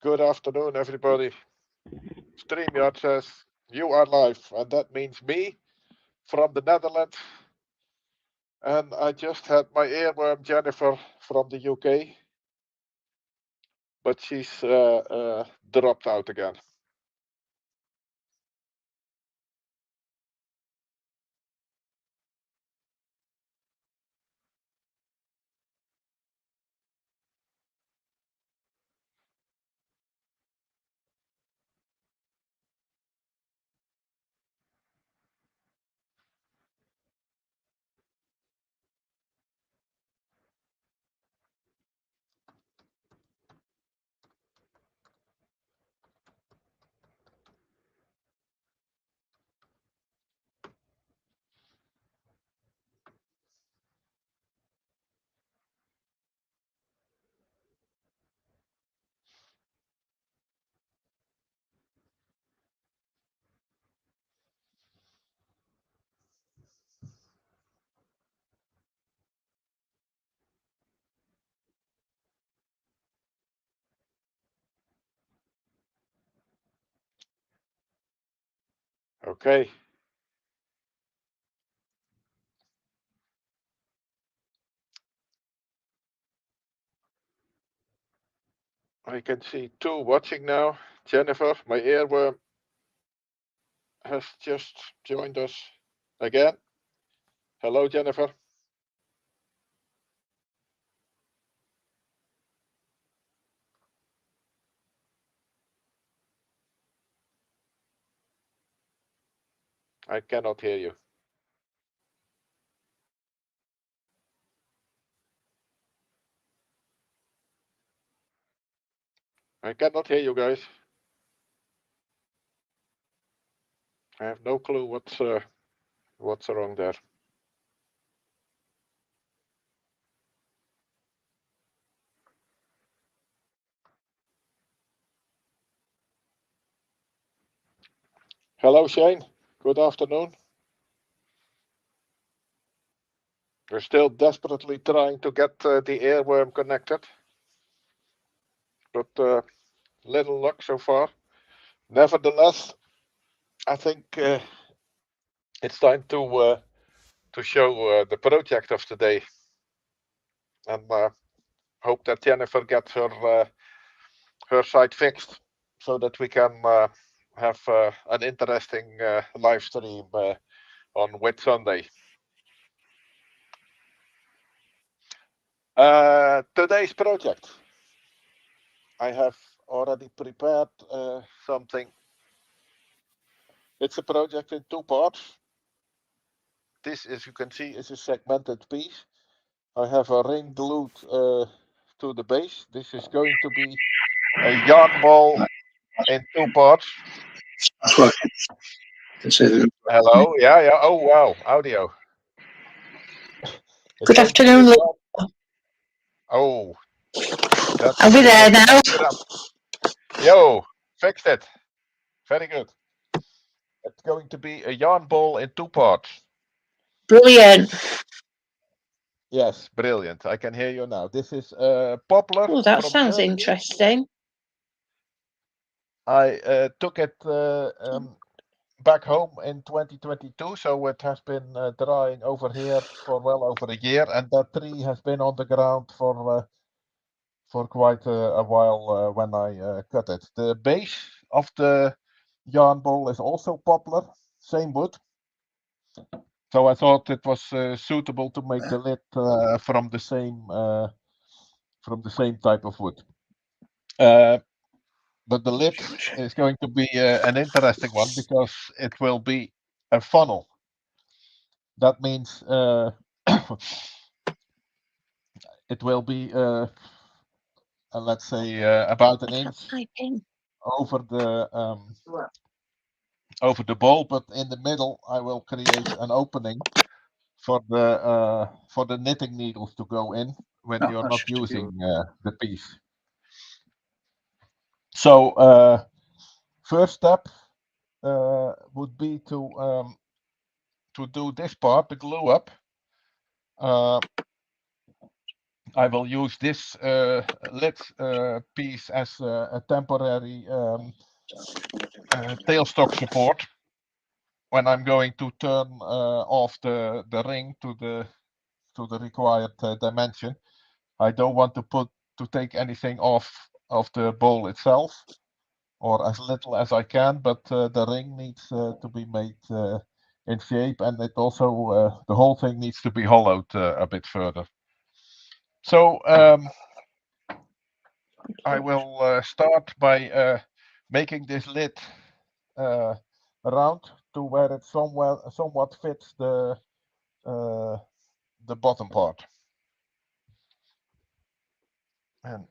Good afternoon, everybody. StreamYard says you are live, and that means me from the Netherlands. And I just had my earworm Jennifer from the UK, but she's dropped out again. Okay. I can see two watching now. Jennifer, my earworm, has just joined us again. Hello, Jennifer. I cannot hear you. I cannot hear you guys. I have no clue what's wrong there. Hello, Shane. Good afternoon. We're still desperately trying to get the earworm connected, but little luck so far. Nevertheless, I think it's time to show the project of today, and hope that Jennifer gets her site fixed so that we can have an interesting live stream on Whitsunday. Today's project, I have already prepared something. It's a project in two parts. This, as you can see, is a segmented piece. I have a ring glued to the base. This is going to be a yarn ball in two parts. Hello, yeah. Oh wow, audio. Good afternoon. Oh, Are we there now? Yo, fixed it. Very good. It's going to be a yarn ball in two parts. Brilliant. Yes, brilliant. I can hear you now. This is poplar. Oh, that sounds interesting. I took it back home in 2022, so it has been drying over here for well over a year, and that tree has been on the ground for quite a while when I cut it. The base of the yarn ball is also poplar, same wood. So I thought it was suitable to make the lid from the same type of wood. But the lid is going to be an interesting one because it will be a funnel. That means it will be, let's say, about an inch over the bowl, but in the middle I will create an opening for the knitting needles to go in when you're not using the piece. So first step would be to do this part, the glue up. I will use this lid piece as a temporary tailstock support when I'm going to turn off the ring to the required dimension. I don't want to take anything off of the bowl itself, or as little as I can, but the ring needs to be made in shape, and it also the whole thing needs to be hollowed a bit further. So I will start by making this lid round to where it somewhat fits the bottom part. And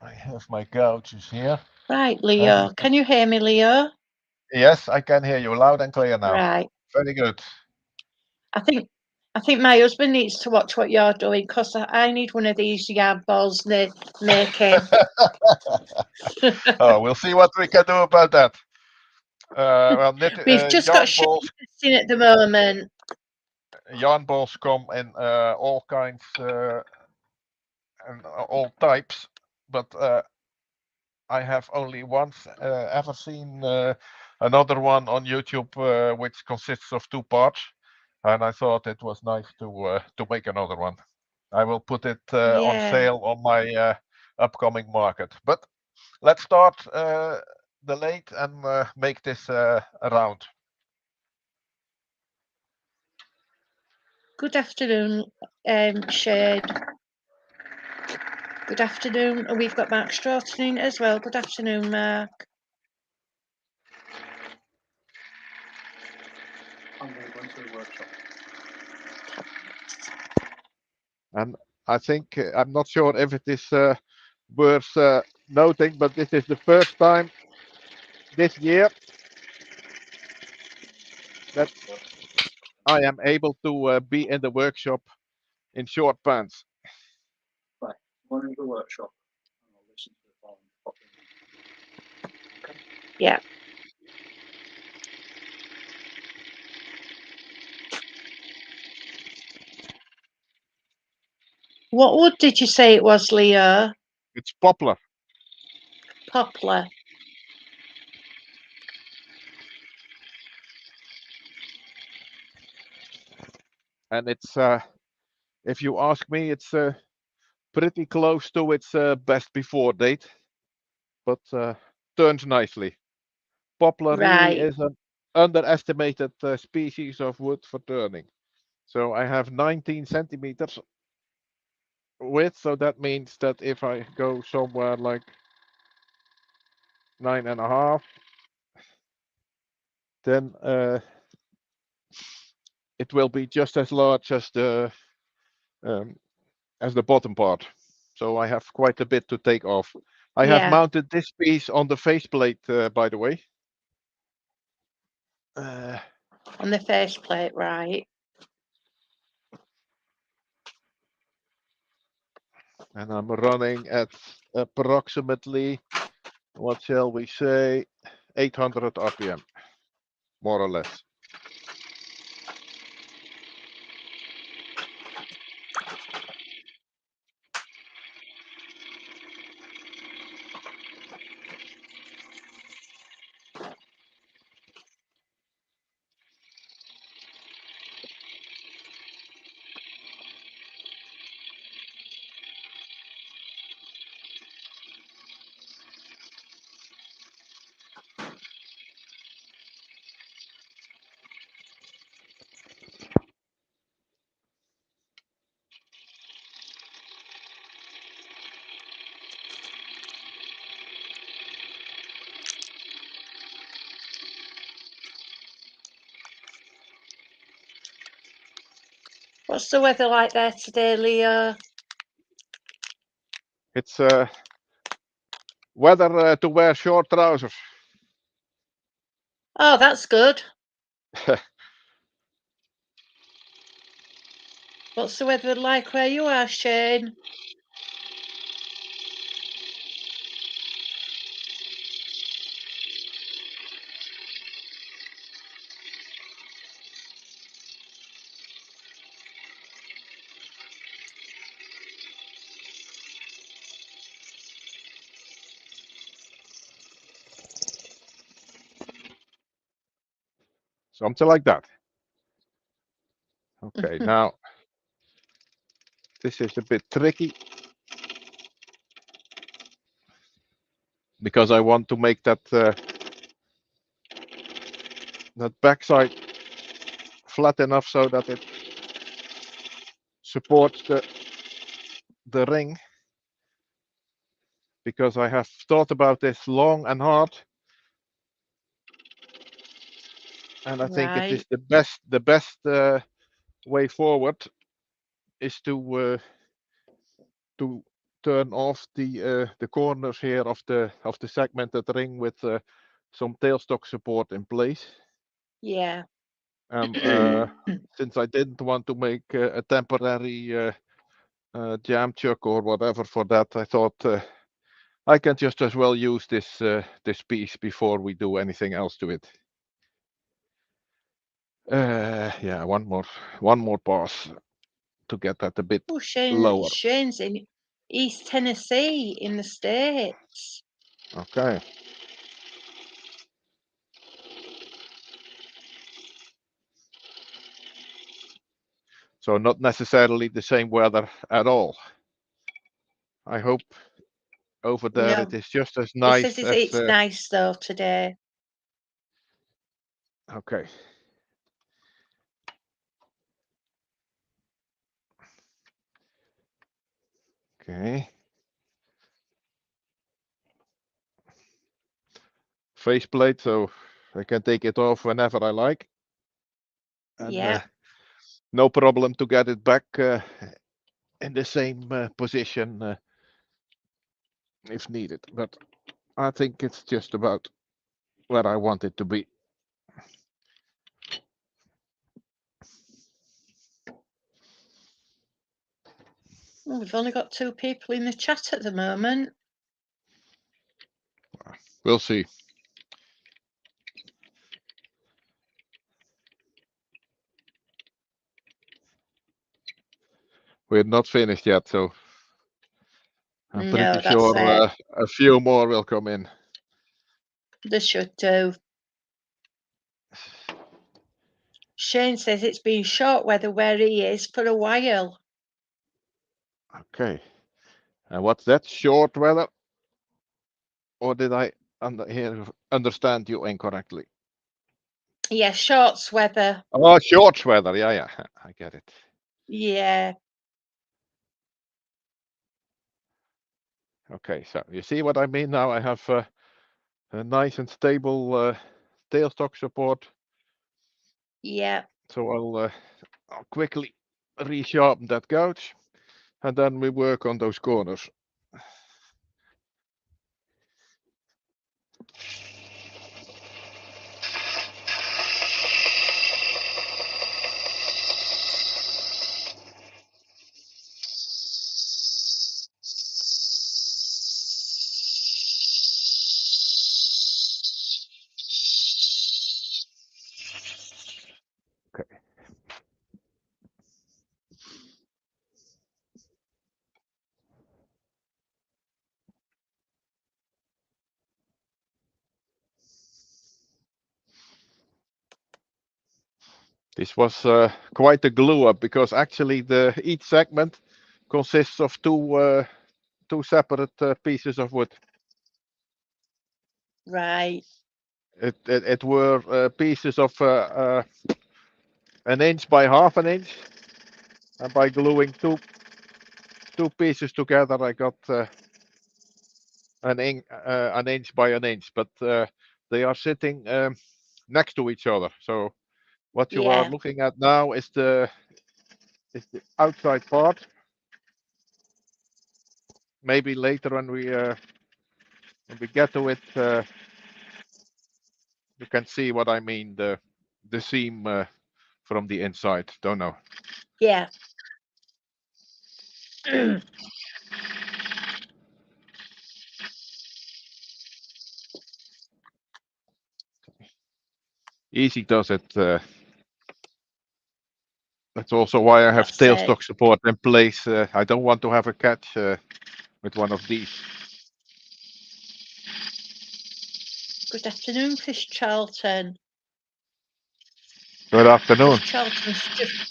I have my gouges here. Right, Leo. Can you hear me, Leo? Yes, I can hear you loud and clear now. Right. Very good. I think my husband needs to watch what you're doing, because I need one of these yard balls making. Oh, we'll see what we can do about that. Well, We've just got balls in at the moment. Yarn balls come in all kinds and all types, but I have only once ever seen another one on YouTube which consists of two parts, and I thought it was nice to make another one. I will put it on sale on my upcoming market. But let's start the lathe and make this round. Good afternoon, Shane. Good afternoon. We've got Mark Stroughton in as well. Good afternoon, Mark. I'm going to go into the workshop. And I think, I'm not sure if it is worth noting, but this is the first time this year that I am able to be in the workshop in short pants. Right, going into the workshop and I'll listen to the phone properly. Okay. Yeah. What wood did you say it was, Leo? It's poplar. Poplar. And it's, if you ask me, it's pretty close to its best before date, but turns nicely. Poplar really is an underestimated species of wood for turning. So I have 19 centimeters width, so that means that if I go somewhere like 9.5, then it will be just as large as the bottom part. So I have quite a bit to take off. I have mounted this piece on the faceplate, by the way. On the faceplate, right. And I'm running at approximately, what shall we say, 800 RPM, more or less. What's the weather like there today, Leo? It's weather to wear short trousers. Oh, that's good. What's the weather like where you are, Shane? Something like that. Okay, now this is a bit tricky because I want to make that that backside flat enough so that it supports the ring, because I have thought about this long and hard, and I think it is the best way forward is to turn off the corners here of the segmented ring with some tailstock support in place. Yeah. Since I didn't want to make a temporary jam chuck or whatever for that, I thought I can just as well use this piece before we do anything else to it. Yeah, one more pass to get that a bit lower. Shane's in East Tennessee in the States. Okay. So not necessarily the same weather at all. I hope over there it is just as nice. It says it's nice though today. Okay. Okay. Faceplate, so I can take it off whenever I like. And no problem to get it back in the same position if needed. But I think it's just about where I want it to be. Well, we've only got 2 people in the chat at the moment. We'll see. We're not finished yet, so I'm pretty sure a few more will come in. They should do. Shane says it's been short weather where he is for a while. Okay. And what's that? Short weather? Or did I understand you incorrectly? Yeah, shorts weather. Oh, shorts weather. Yeah, I get it. Yeah. Okay, so you see what I mean now? I have a nice and stable tailstock support. Yeah. So I'll quickly resharpen that gouge, and then we work on those corners. Okay. This was quite a glue up, because actually each segment consists of two separate pieces of wood. Right. It were pieces of 1 inch by ½ inch, and by gluing two pieces together, I got an inch by 1 inch. But they are sitting next to each other. So what you are looking at now is the outside part. Maybe later when we get to it, you can see what I mean. The seam from the inside. Don't know. Yeah. Easy does it. That's also why I have tailstock support in place. I don't want to have a catch with one of these. Good afternoon, Fish Charlton. Good afternoon. Charlton's just.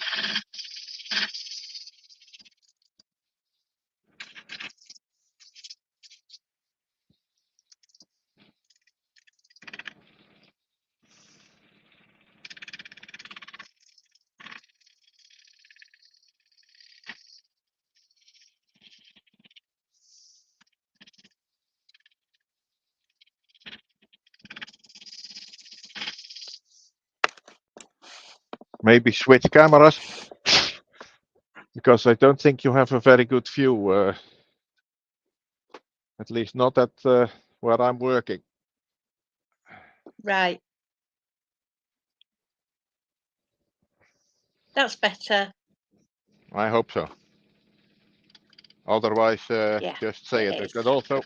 Maybe switch cameras, because I don't think you have a very good view, at least not at where I'm working. Right. That's better. I hope so. Otherwise, Yeah, just say it. it I is. could also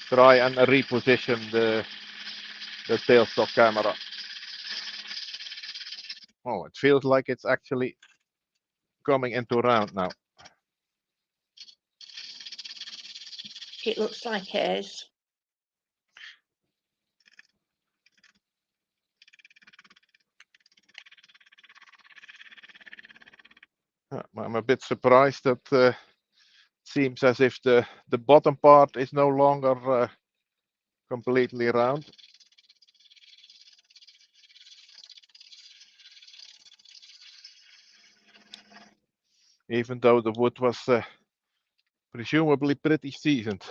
try and reposition the tailstock camera. Oh, it feels like it's actually coming into round now. It looks like it is. I'm a bit surprised that it seems as if the bottom part is no longer completely round. Even though the wood was presumably pretty seasoned.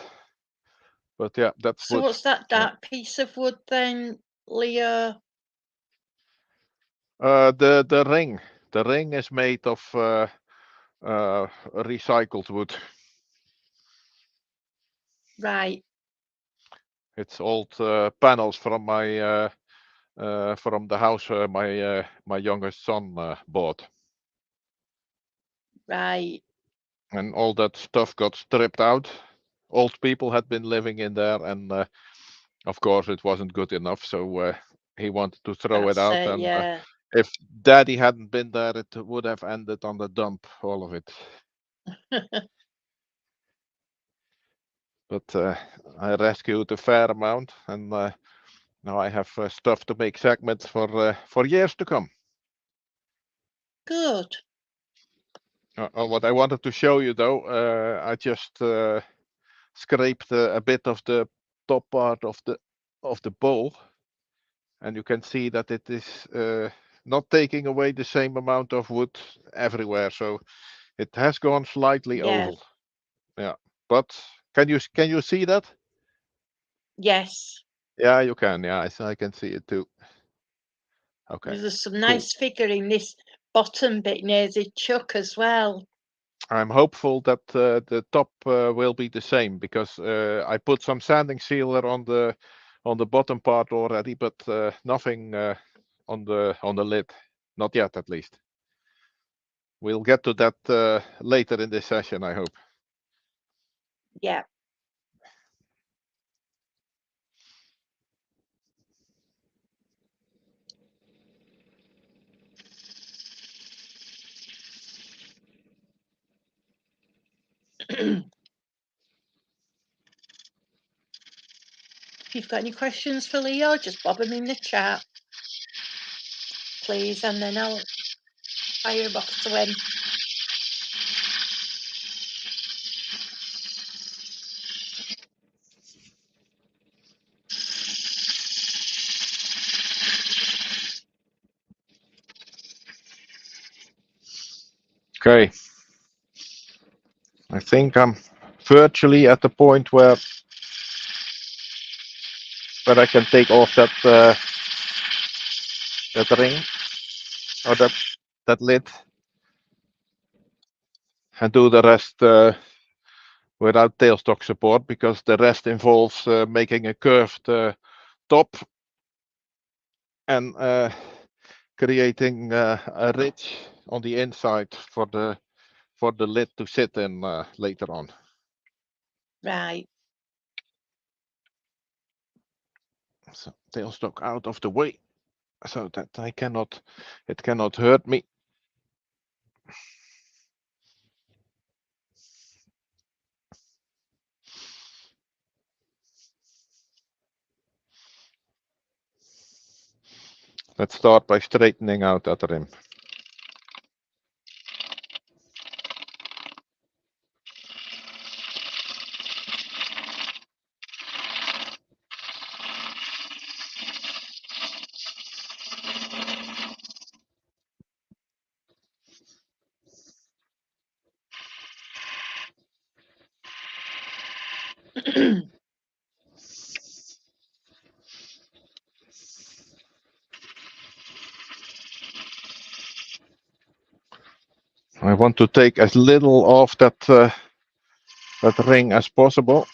But yeah, that's So wood. what's that dark piece of wood then, Leo? The ring. The ring is made of recycled wood. Right. It's old panels from my from the house my youngest son bought. Right. And all that stuff got stripped out. Old people had been living in there, and of course it wasn't good enough, so he wanted to throw it That's out. it. And Yeah. if Daddy hadn't been there, it would have ended on the dump, all of it. But I rescued a fair amount, and now I have stuff to make segments for years to come. Good. What I wanted to show you, though, I just scraped a bit of the top part of the bowl, and you can see that it is not taking away the same amount of wood everywhere. So it has gone slightly Yeah. oval. Yeah, but can you see that? Yes. Yeah, you can. Yeah, I can see it too. Okay. There's some Cool. nice figure in this bottom bit near the chuck as well. I'm hopeful that the top will be the same, because I put some sanding sealer on the bottom part already, but nothing on the lid, not yet at least. We'll get to that later in this session, I hope. Yeah. If you've got any questions for Leo, just bob them in the chat, please, and then I'll fire them off to him. Okay. I think I'm virtually at the point where I can take off that ring, or that lid, and do the rest without tailstock support, because the rest involves making a curved top and creating a ridge on the inside for the lid to sit in later on. Right. So tailstock out of the way, so that it cannot hurt me. Let's start by straightening out that rim. I want to take as little off that ring as possible.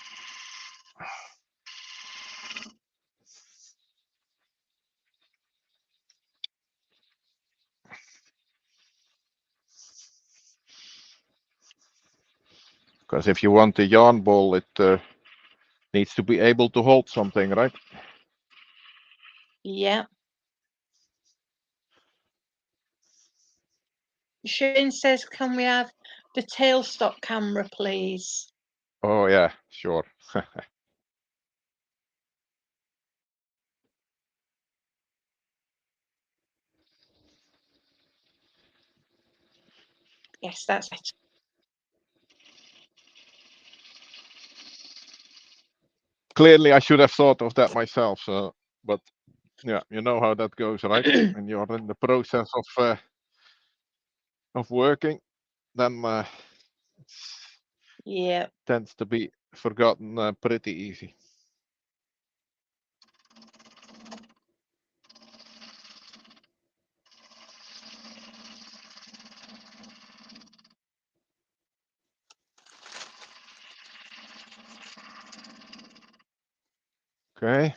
Because if you want a yarn ball, it needs to be able to hold something, right? Yeah. Shane says, can we have the tailstock camera, please? Oh yeah, sure. Yes, that's it. Clearly, I should have thought of that myself. So, but yeah, you know how that goes, right? When you're in the process of working, then Yeah. tends to be forgotten pretty easy. Okay.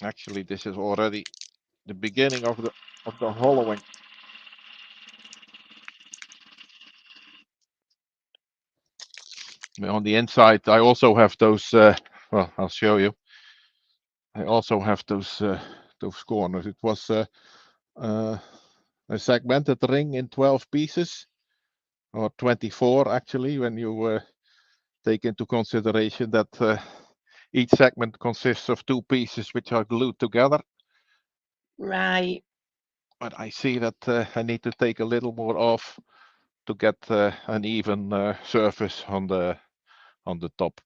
Actually, this is already the beginning of the hollowing. On the inside, I also have those. Well, I'll show you. I also have those corners. It was a segmented ring in 12 pieces, or 24 actually, when you take into consideration that each segment consists of 2 pieces which are glued together. Right. But I see that I need to take a little more off to get an even surface on the top.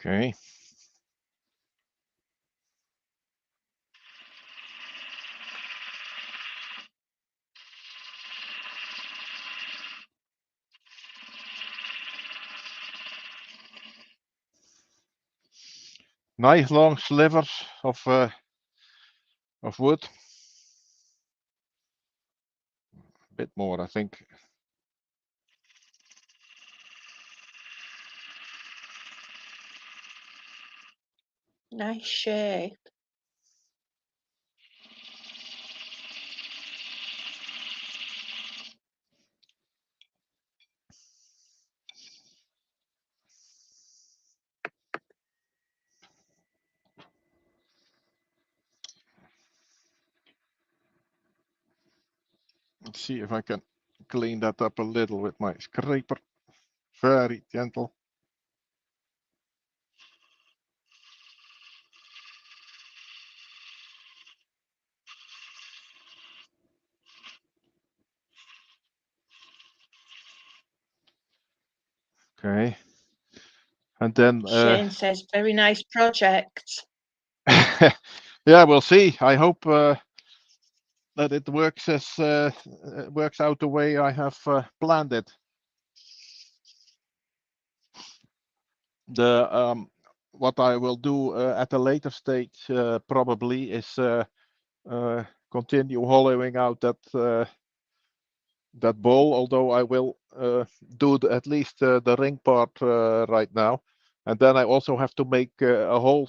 Okay. Nice long slivers of wood. A bit more, I think. Nice shape. Let's see if I can clean that up a little with my scraper. Very gentle. Okay. And then Shane says, very nice project. yeah, we'll see. I hope that it works works out the way I have planned it. What I will do at a later stage probably is continue hollowing out that bowl, although I will do at least the ring part right now. And then I also have to make a hole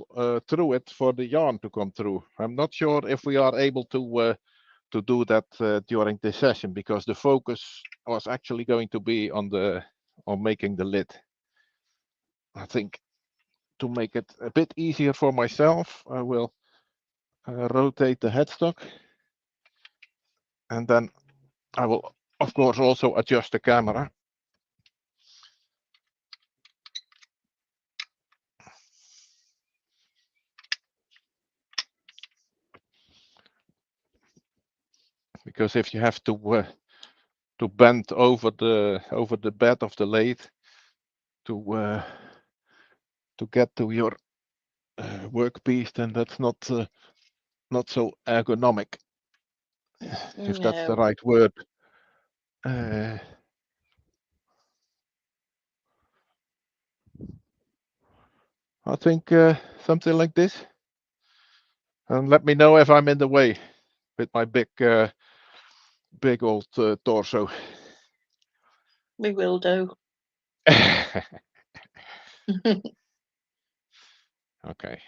through it for the yarn to come through. I'm not sure if we are able to do that during this session, because the focus was actually going to be on making the lid. I think to make it a bit easier for myself, I will rotate the headstock, and then I will of course also adjust the camera. Because if you have to bend over the bed of the lathe to get to your workpiece, then that's not so ergonomic, if that's the No. right word. I think something like this. And let me know if I'm in the way with my big old torso. We will do. Okay.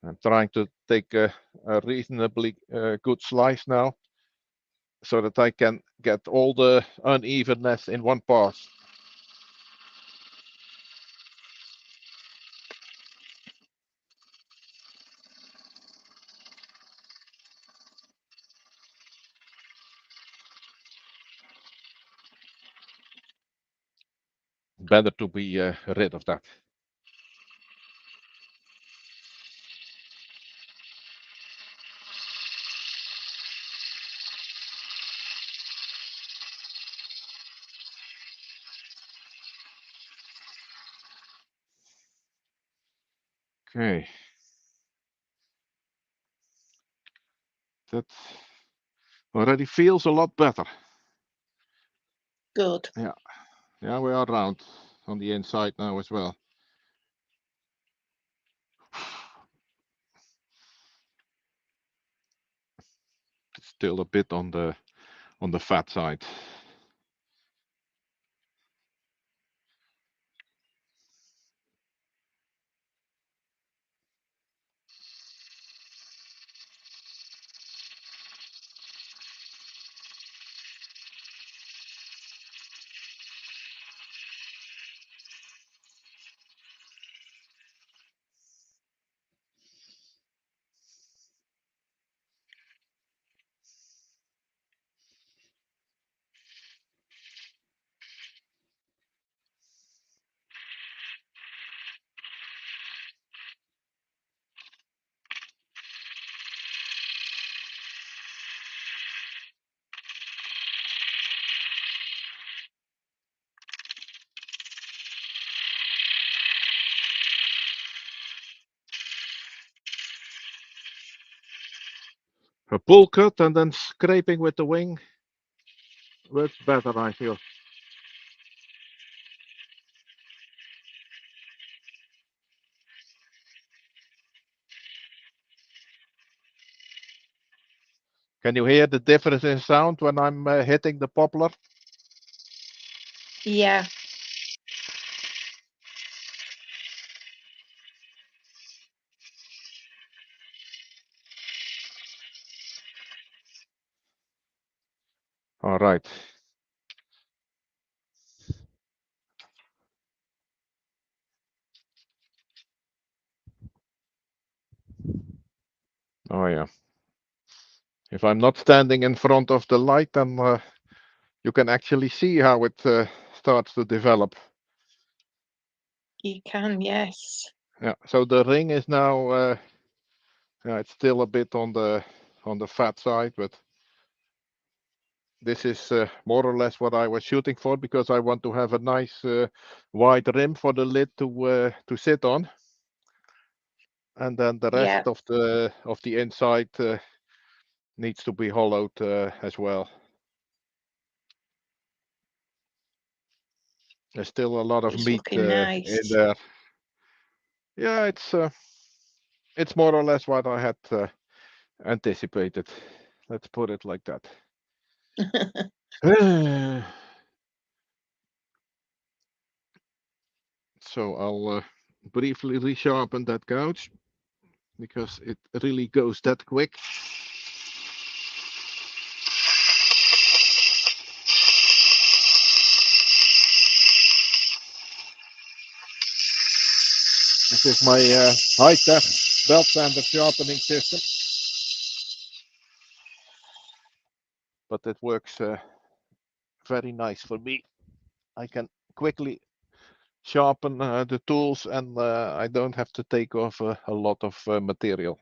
I'm trying to take a reasonably good slice now, so that I can get all the unevenness in one pass. Better to be rid of that. Okay. That already feels a lot better. Good. Yeah. Yeah, we are round on the inside now as well. Still a bit on the fat side. A pull cut and then scraping with the wing works better, I feel. Can you hear the difference in sound when I'm hitting the poplar? Yeah. All right. Oh yeah. If I'm not standing in front of the light, then you can actually see how it starts to develop. You can, yes. Yeah. So the ring is now, yeah, it's still a bit on the fat side, but this is more or less what I was shooting for, because I want to have a nice wide rim for the lid to sit on, and then the rest of the inside needs to be hollowed as well. There's still a lot of It's meat looking in nice. there. Yeah, it's more or less what I had anticipated. Let's put it like that. So I'll briefly resharpen that gouge because it really goes that quick. This is my high-tech belt sander sharpening system, but it works very nice for me. I can quickly sharpen the tools, and I don't have to take off a lot of material.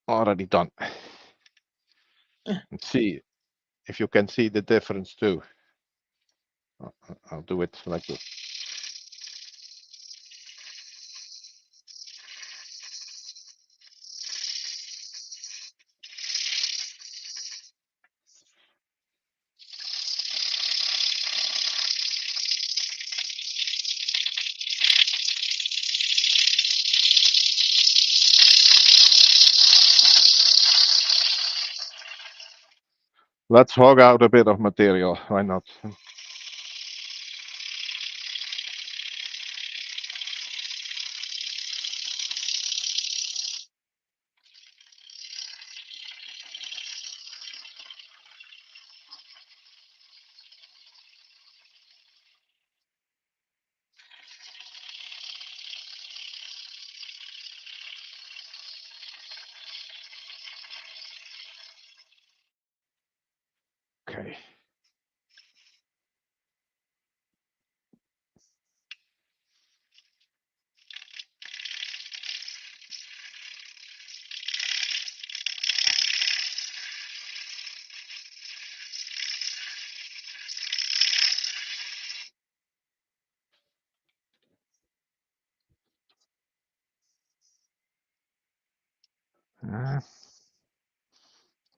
Already done. Let's see if you can see the difference too. I'll do it like this. Let's hog out a bit of material. Why not? Okay.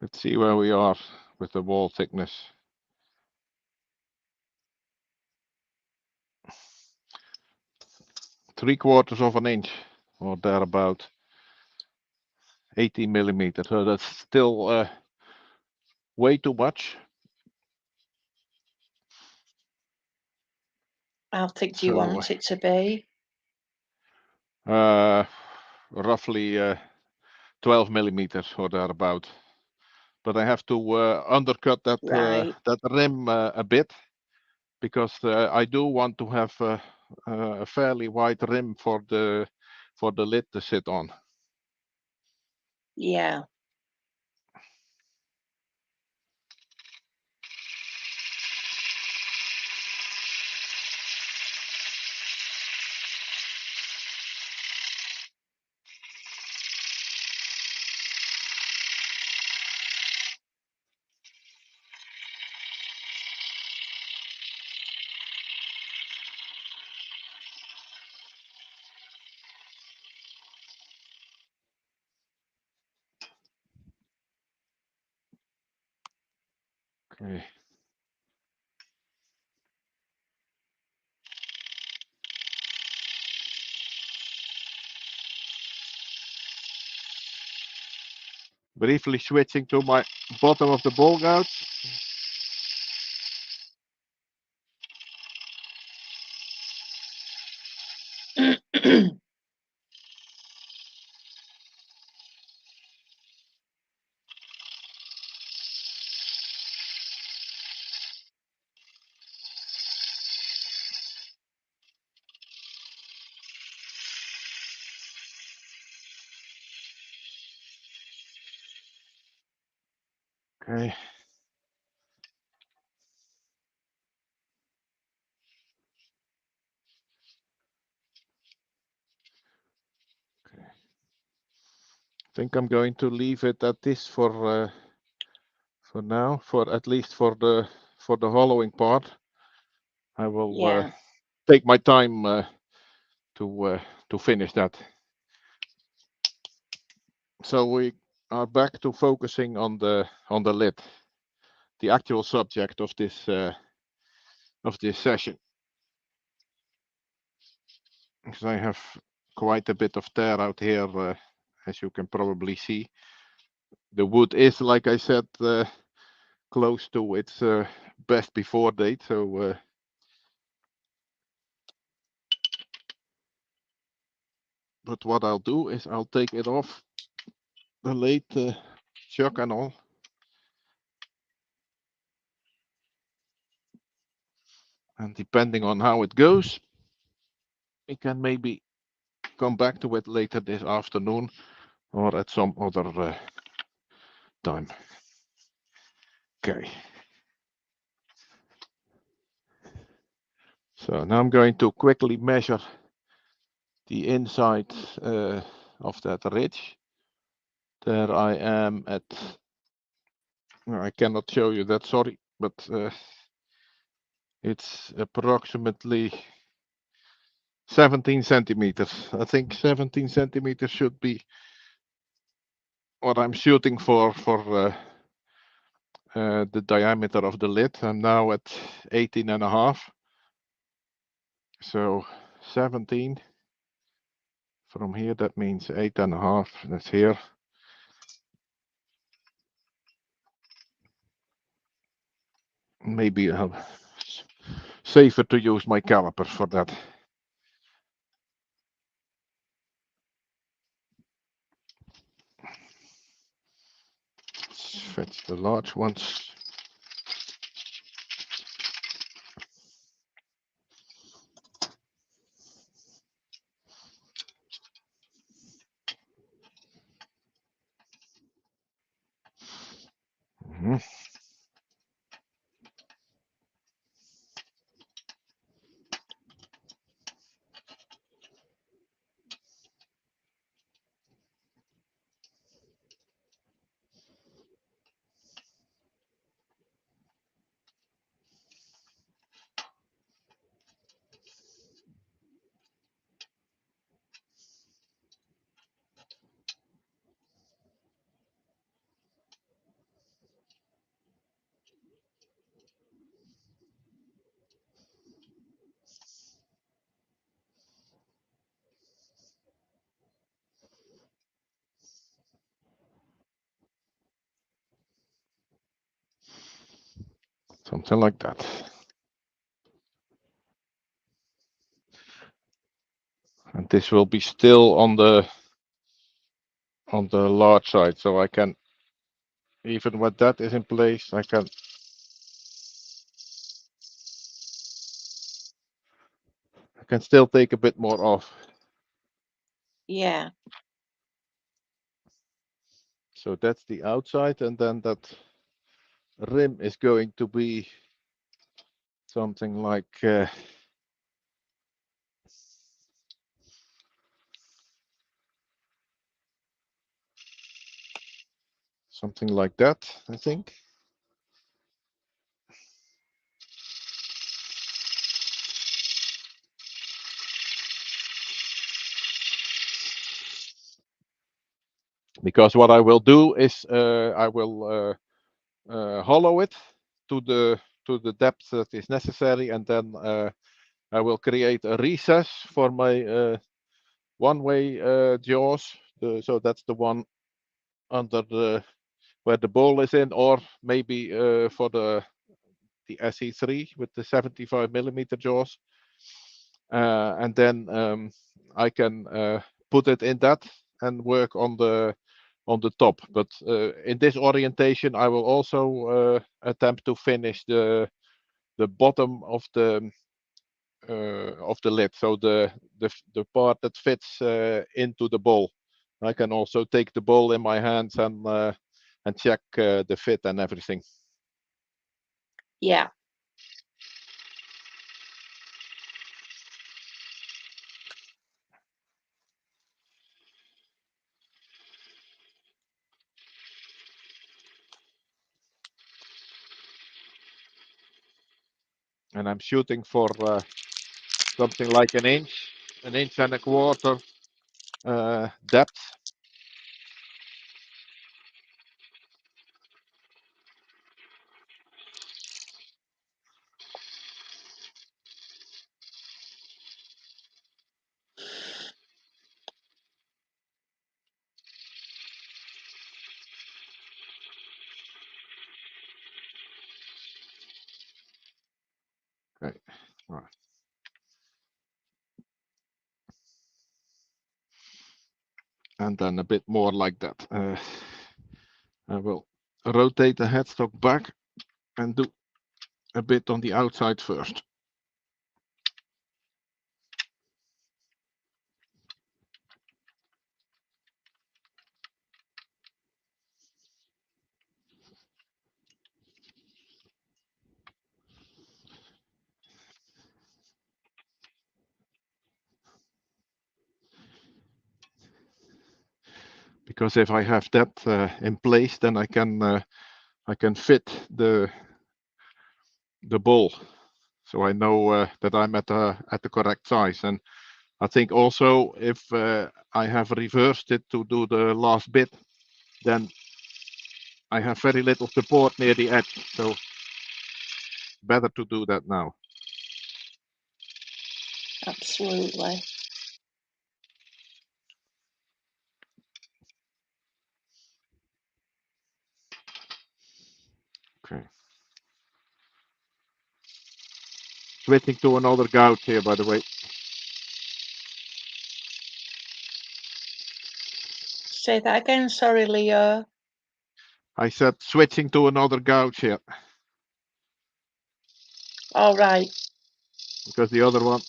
Let's see where we are with the wall thickness. Three-quarters of an inch or thereabout. 18 millimeters. So that's still way too much. How thick do you want it to be? Roughly 12 millimeters or thereabout. But I have to undercut that Right. that rim a bit because I do want to have a fairly wide rim for the lid to sit on. Yeah. Okay. Briefly switching to my bottom of the ball gouge. Okay. I think I'm going to leave it at this for now, for at least for the hollowing part. I will take my time to finish that. So we are back to focusing on the lid, the actual subject of this of this session, because I have quite a bit of tear out here, as you can probably see. The wood is, like I said, close to its best before date, so but what I'll do is I'll take it off the late chuck and all, and depending on how it goes, we can maybe come back to it later this afternoon or at some other time. Okay. So now I'm going to quickly measure the inside of that ridge. There I am at, I cannot show you that, sorry, but it's approximately 17 centimeters. I think 17 centimeters should be what I'm shooting for the diameter of the lid. I'm now at 18 and a half. So 17 from here, that means 8 and a half. That's here. Maybe safer to use my calipers for that. Let's fetch the large ones. Something like that. And this will be still on the large side, so I can, even when that is in place, I can still take a bit more off. Yeah. So that's the outside, and then that rim is going to be something like that, I think. Because what I will do is I will hollow it to the depth that is necessary, and then I will create a recess for my one-way jaws. So that's the one under where the ball is in, or maybe for the SE3 with the 75mm jaws, and then I can put it in that and work on the top. But in this orientation, I will also attempt to finish the bottom of the lid, so the part that fits into the bowl. I can also take the bowl in my hands and check the fit and everything. Yeah. And I'm shooting for something like an inch and a quarter depth. Right. And then a bit more like that. I will rotate the headstock back and do a bit on the outside first. Because if I have that in place, then I can fit the ball, so I know that I'm at the correct size. And I think also if I have reversed it to do the last bit, then I have very little support near the edge, so better to do that now. Absolutely. Okay. Switching to another gouge here, by the way. Say that again, sorry, Leo. I said switching to another gouge here. All right. Because the other one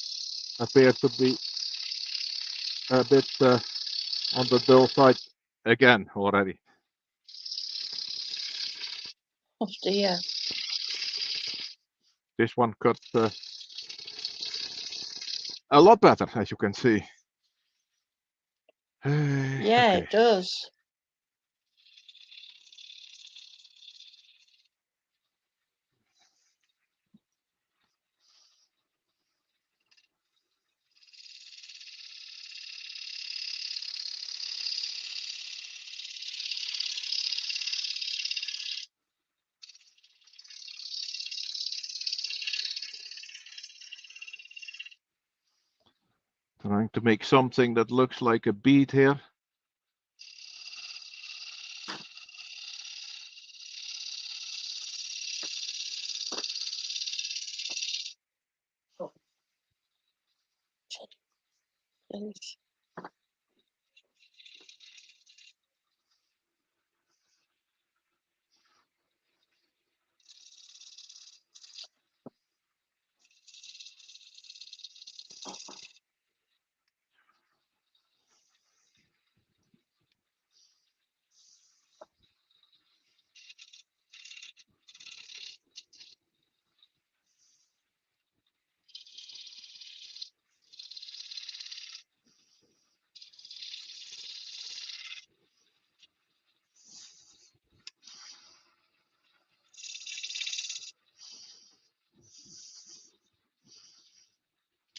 appears to be a bit on the dull side again already. Oh dear. This one cuts a lot better, as you can see. Yeah, Okay. it does. Trying to make something that looks like a bead here. Please.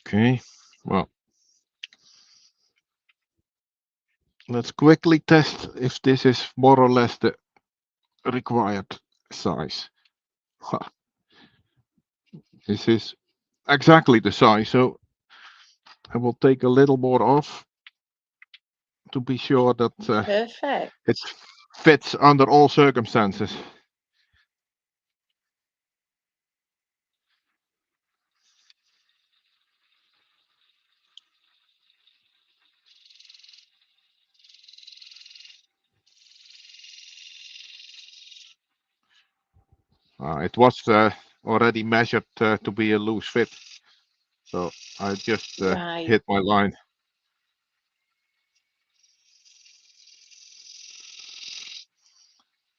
Okay, well, let's quickly test if this is more or less the required size. This is exactly the size, so I will take a little more off to be sure that Perfect. it fits under all circumstances. It was already measured to be a loose fit, so I just Right. hit my line.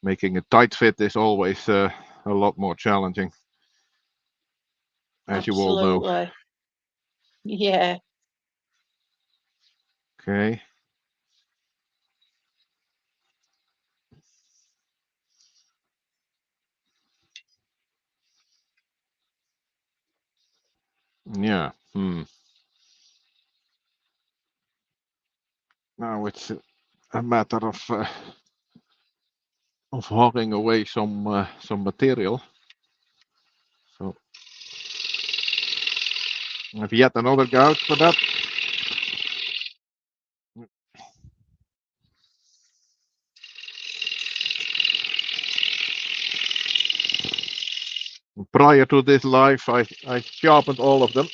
Making a tight fit is always a lot more challenging, as you all know. Absolutely. Yeah. Okay. Yeah. Now it's a matter of hauling away some material. So I have yet another gouge for that. prior to this live, I sharpened all of them.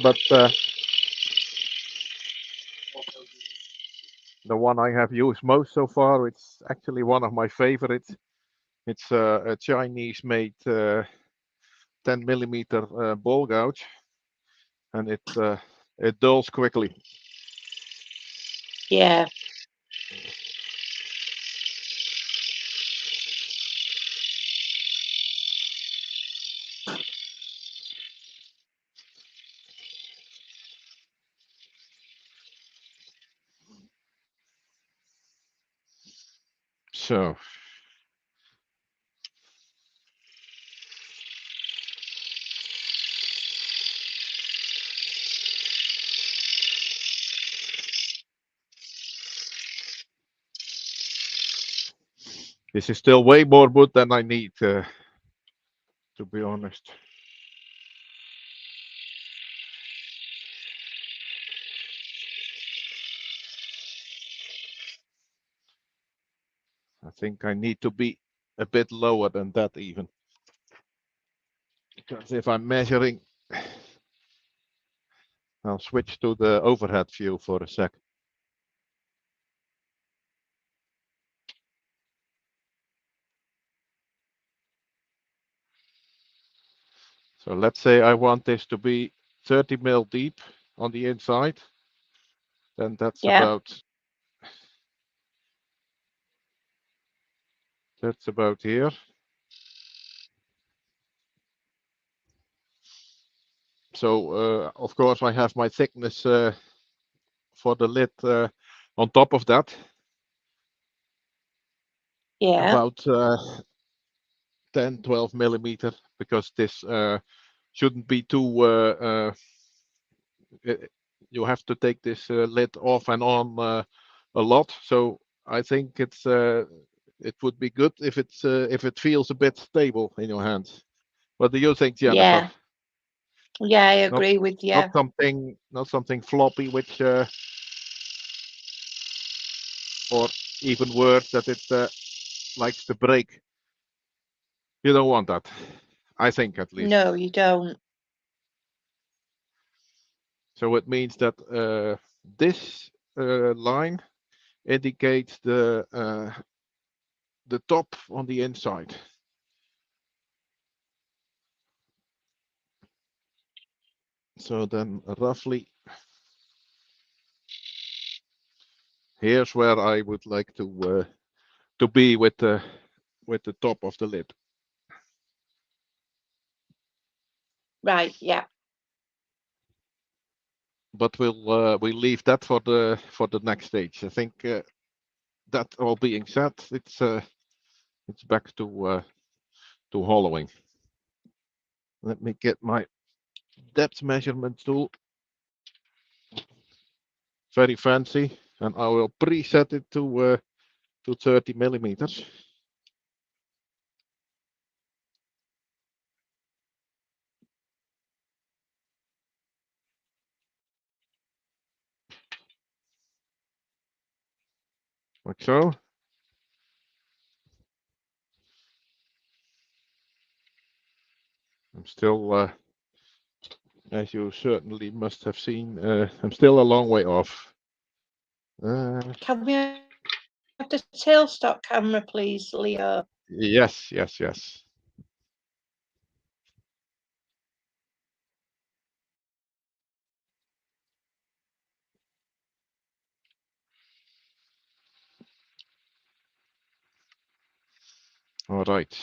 But the one I have used most so far, it's actually one of my favorites. It's a Chinese-made 10 millimeter ball gouge, and it dulls quickly. Yeah. So this is still way more wood than I need, to be honest. I think I need to be a bit lower than that even. Because if I'm measuring, I'll switch to the overhead view for a sec. So let's say I want this to be 30 mil deep on the inside. Then that's about here. So of course I have my thickness for the lid on top of that. Yeah. About 10, 12 millimeter, because this shouldn't be too. You have to take this lid off and on a lot. So I think it would be good if it feels a bit stable in your hands. What do you think, Jennifer? Yeah, I agree with you. Not something floppy, which or even worse, that it likes to break. You don't want that, I think, at least. No, you don't. So it means that this line indicates the top on the inside. So then roughly here's where I would like to be with the top of the lid. Right, yeah. But we'll leave that for the next stage. I think that all being said, it's back to hollowing. Let me get my depth measurement tool. Very fancy, and I will preset it to 30 millimeters. Like so. I'm still, as you certainly must have seen, I'm still a long way off. Can we have the tailstock camera, please, Leo? Yes. All right.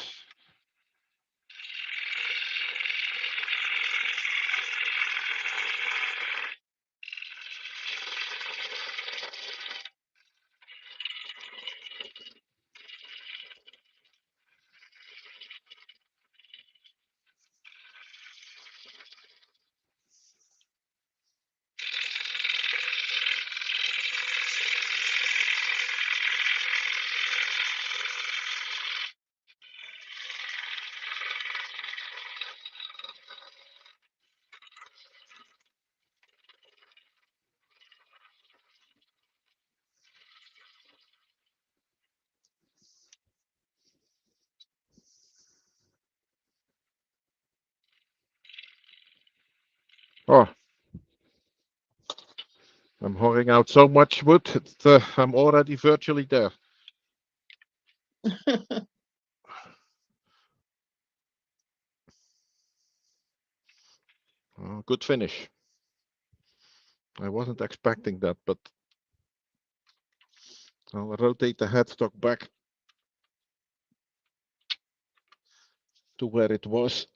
hauling out so much wood that I'm already virtually there. Oh, good finish. I wasn't expecting that, but I'll rotate the headstock back to where it was.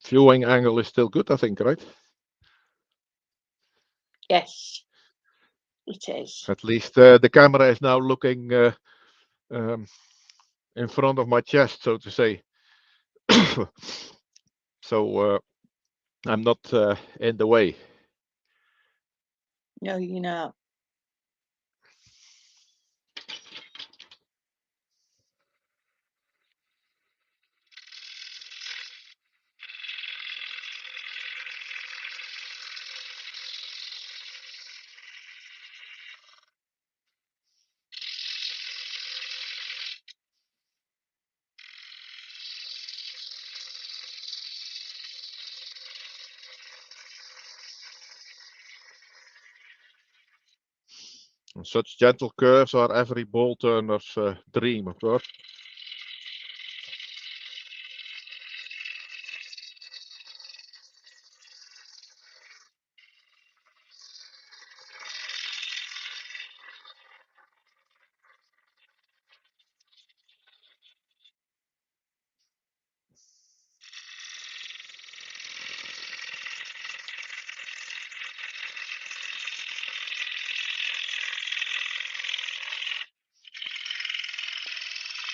Viewing angle is still good, I think, right? Yes, it is. At least the camera is now looking in front of my chest, so to say. So I'm not in the way. No, you're not. Such gentle curves are every ball turner's dream, of course.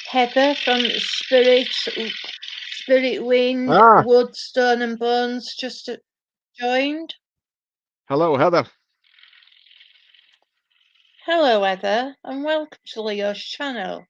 Heather from Spirit Wind, Wood, Stone and Bones just joined. Hello, Heather. Hello, Heather, and welcome to Leo's channel.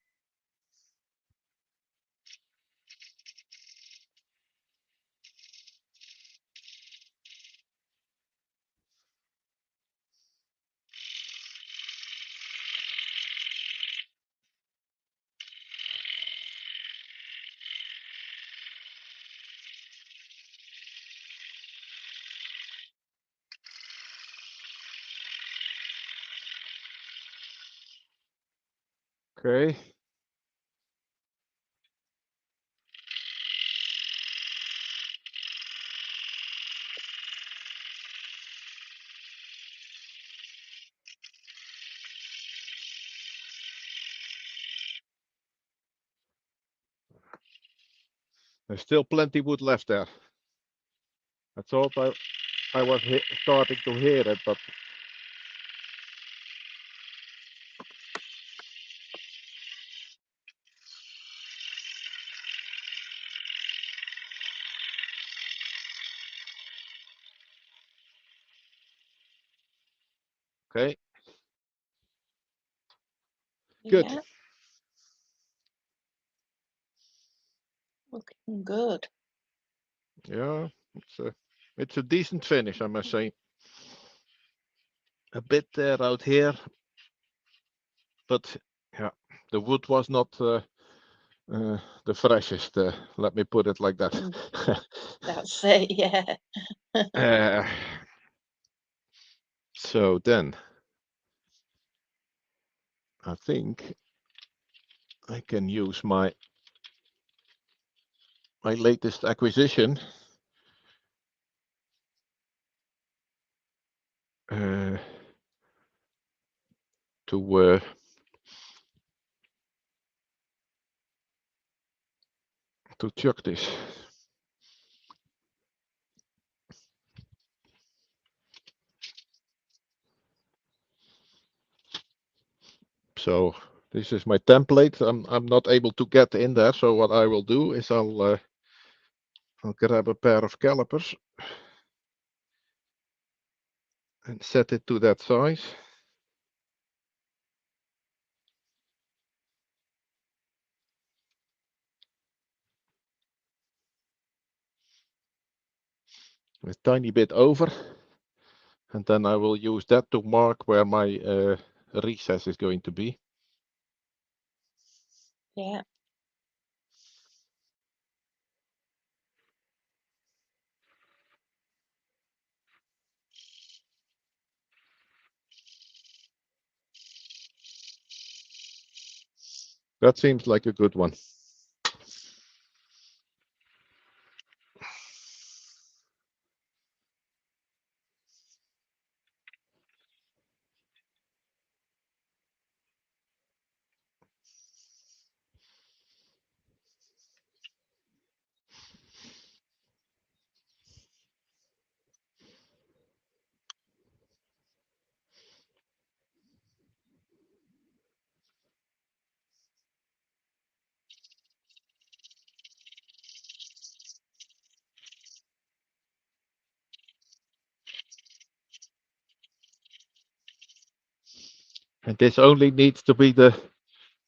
Okay. There's still plenty wood left there. I thought I was starting to hear it, but okay. Good. Yeah. Looking good. Yeah, it's a decent finish, I must say. A bit there out here, but yeah, the wood was not the freshest. Let me put it like that. That's it. Yeah. So then, I think I can use my latest acquisition. To chuck this. So this is my template. I'm not able to get in there. So what I will do is I'll grab a pair of calipers and set it to that size. A tiny bit over, and then I will use that to mark where my recess is going to be. Yeah. That seems like a good one. And this only needs to be the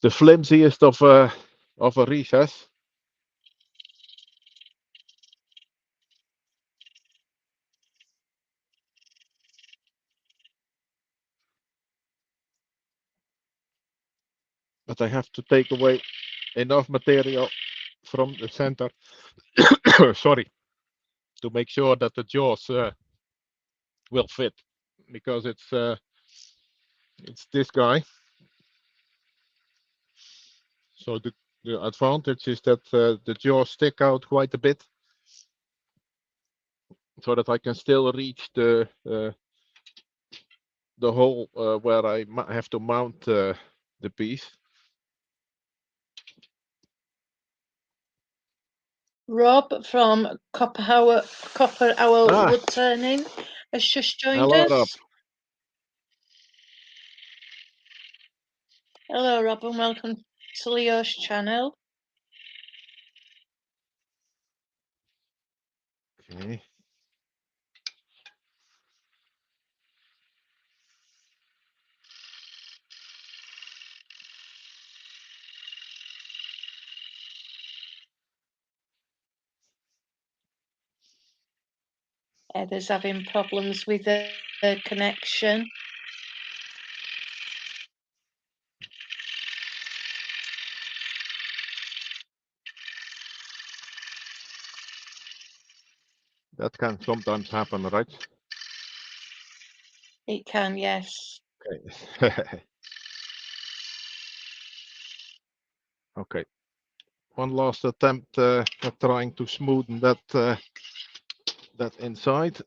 flimsiest of a recess. But I have to take away enough material from the center, sorry, to make sure that the jaws will fit, because it's this guy. So the advantage is that the jaws stick out quite a bit, so that I can still reach the hole where I have to mount the piece. Rob from Copper Owl Wood Turning has just joined Hello, us. Rob. Hello, Rob, and welcome to Leo's channel. Okay. Heather's having problems with the connection. That can sometimes happen, right? It can, yes. Okay. Okay. One last attempt at trying to smoothen that inside.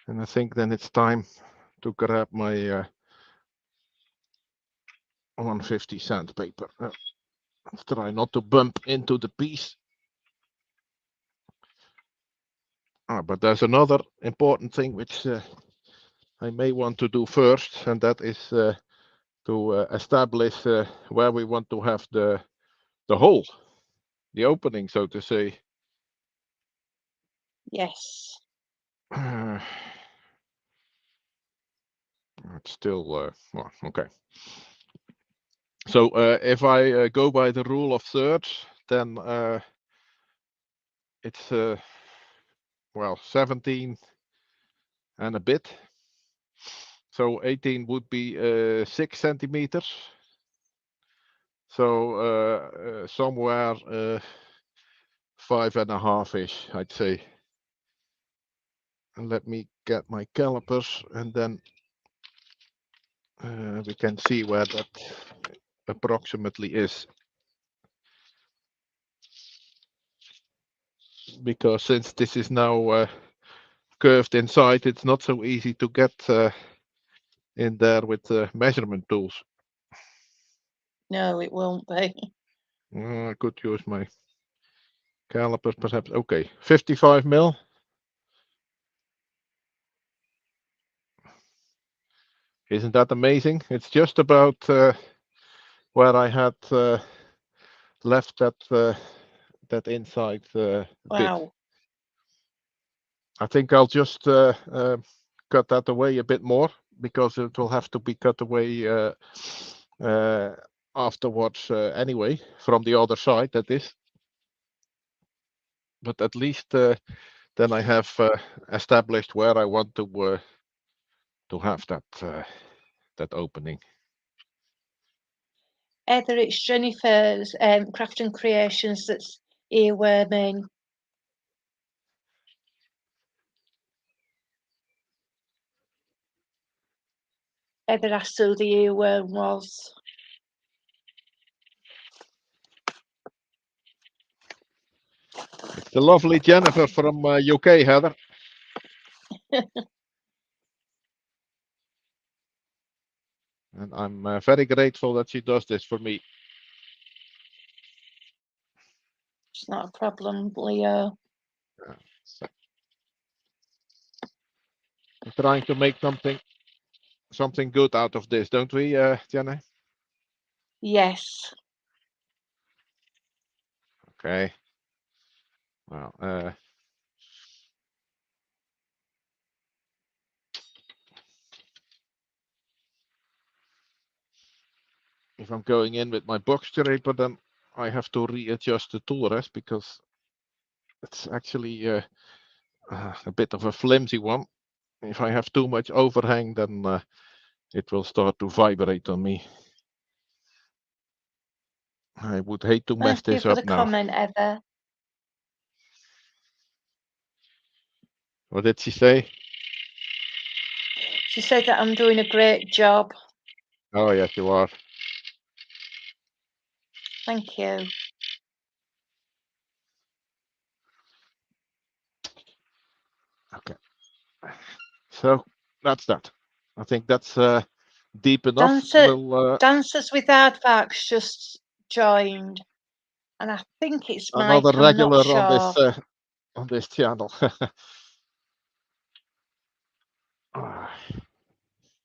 And I think then it's time to grab my 150 sandpaper. Let's try not to bump into the piece. But there's another important thing which I may want to do first, and that is to establish where we want to have the hole, the opening, so to say. Yes. It's still well, okay. So if I go by the rule of thirds, then it's well 17 and a bit. So 18 would be 6 centimeters. So somewhere 5.5-ish, I'd say. And let me get my calipers, and then we can see where that approximately is. Because since this is now curved inside, it's not so easy to get in there with measurement tools. No, it won't be. I could use my calipers perhaps. Okay, 55 mil. Isn't that amazing? It's just about where I had left that inside bit. Wow. I think I'll just cut that away a bit more, because it will have to be cut away afterwards anyway, from the other side, that is. But at least then I have established where I want to have that opening. Heather, it's Jennifer's Craft and Creations that's earworming. Heather asked who the earworm was. It's the lovely Jennifer from UK, Heather. And I'm very grateful that she does this for me. It's not a problem, Leo. So, we're trying to make something good out of this, don't we, Jenny? Yes. Okay. Well, if I'm going in with my box scraper, then I have to readjust the tool rest because it's actually a bit of a flimsy one. If I have too much overhang, then it will start to vibrate on me. I would hate to mess Thank you this for up the now. comment, Heather. What did she say? She said that I'm doing a great job. Oh, yes, you are. Thank you. Okay. So that's that. I think that's deep enough. Dancers with Aardvarks just joined, and I think it's Mike. Another I'm not regular sure. on this channel.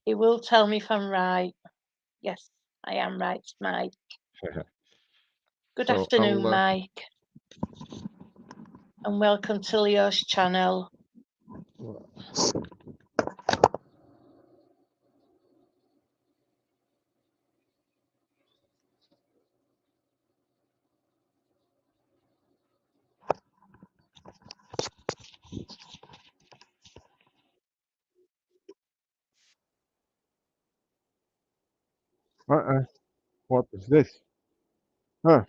He will tell me if I'm right. Yes, I am right, Mike. Good So afternoon, Mike, and welcome to Leo's channel. What is this? Huh.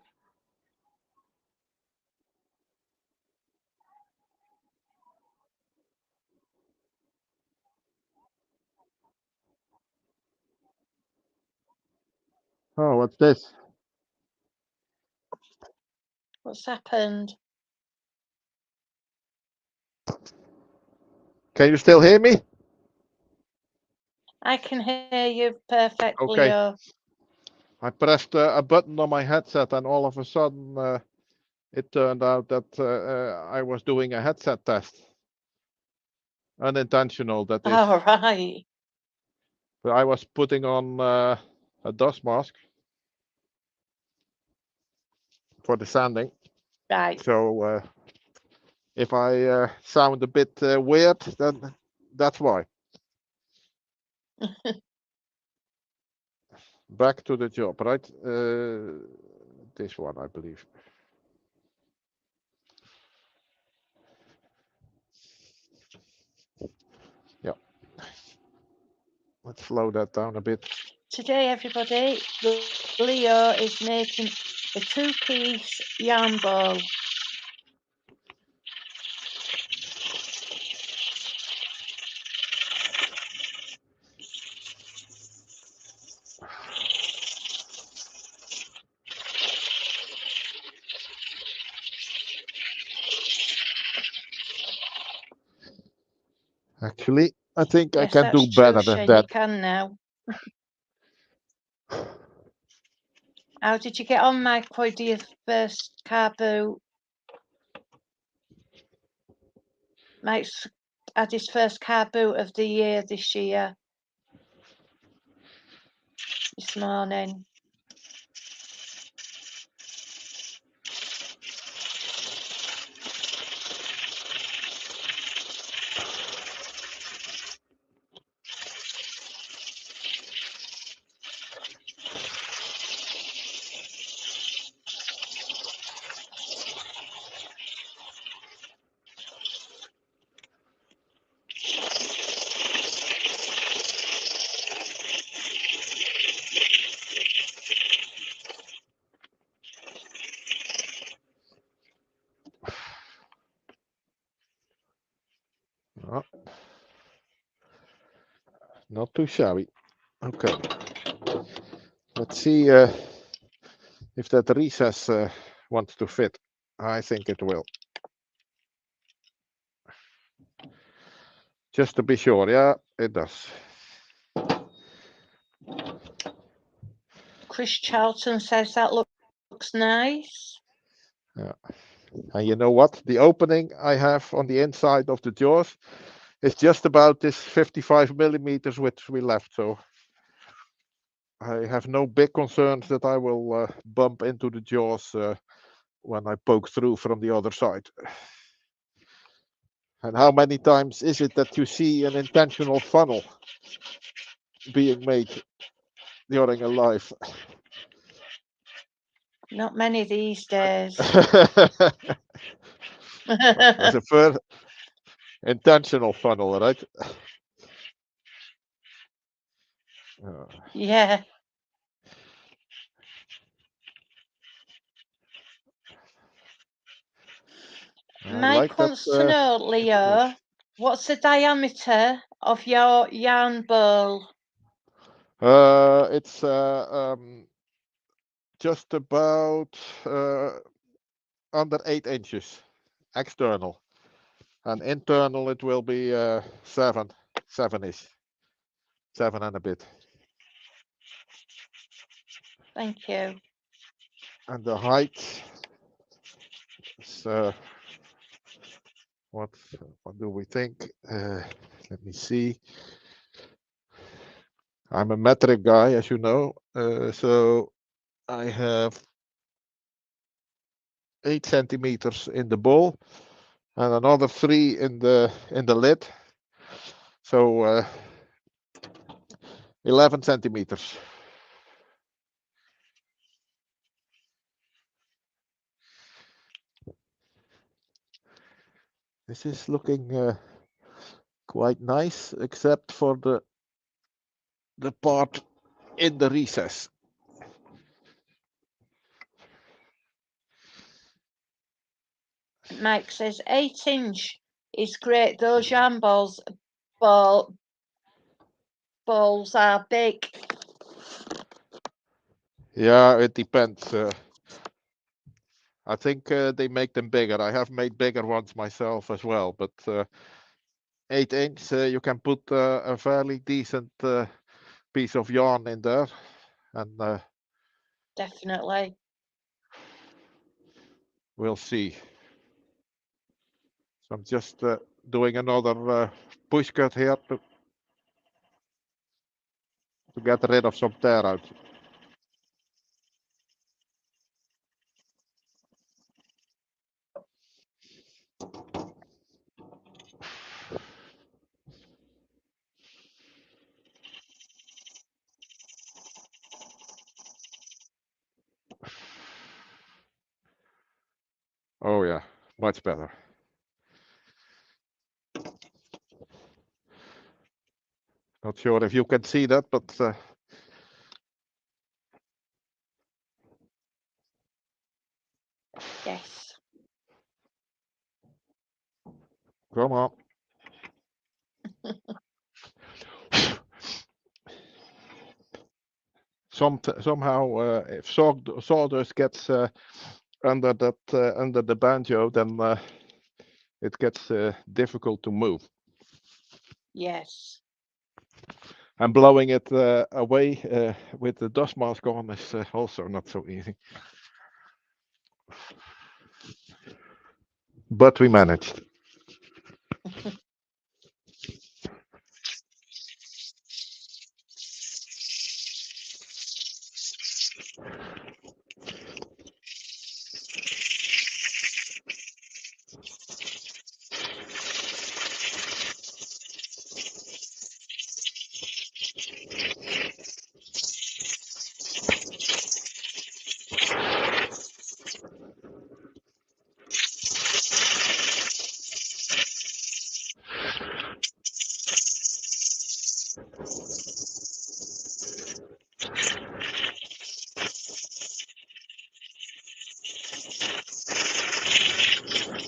Oh, what's this? What's happened? Can you still hear me? I can hear you perfectly, Okay. Leo. I pressed a button on my headset, and all of a sudden, it turned out that I was doing a headset test. Unintentional, that is. All right. But I was putting on a dust mask for the sanding. Right. So if I sound a bit weird, then that's why. Back to the job, right? This one, I believe. Yeah. Let's slow that down a bit. Today, everybody, Leo is making a two-piece yarn ball. Actually, I think I Yes, can do that's true, better than Shane. You that. can now. How did you get on, Mike, with your first car boot? Mike's had his first car boot of the year this morning. Oh, not too shabby. Okay. Let's see if that recess wants to fit. I think it will. Just to be sure, yeah, it does. Chris Charlton says that looks nice. Yeah. And you know what? The opening I have on the inside of the jaws is just about this 55 millimeters which we left. So I have no big concerns that I will bump into the jaws when I poke through from the other side. And how many times is it that you see an intentional funnel being made during a life? Not many these days. There's a first intentional funnel, right? Yeah. Mike wants to know, Leo, what's the diameter of your yarn bowl? It's just about under 8 inches external, and internal it will be 7-ish, 7 and a bit. Thank you. And the height is what do we think? Let me see. I'm a metric guy, as you know, so I have 8 centimeters in the bowl and another 3 in the lid, so 11 centimeters. This is looking quite nice, except for the part in the recess. Mike says 8-inch is great. Those yarn bowls are big. Yeah, it depends. I think they make them bigger. I have made bigger ones myself as well, but 8-inch, you can put a fairly decent piece of yarn in there, and Definitely. we'll see. So I'm just doing another push cut here to get rid of some tear out. Oh yeah, much better. Not sure if you can see that, but Yes. come on. Somehow, if sawdust gets under the banjo, then it gets difficult to move. Yes. And blowing it away with the dust mask on is also not so easy. But we managed.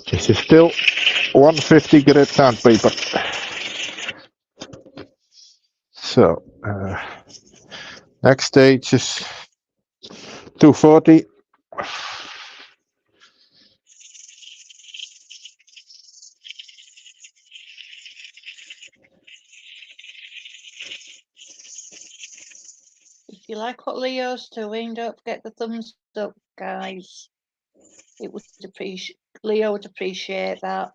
This is still 150 grit sandpaper. So Next stage is 240. If you like what Leo's doing, don't forget the thumbs up, guys. It would appreciate Leo would appreciate that.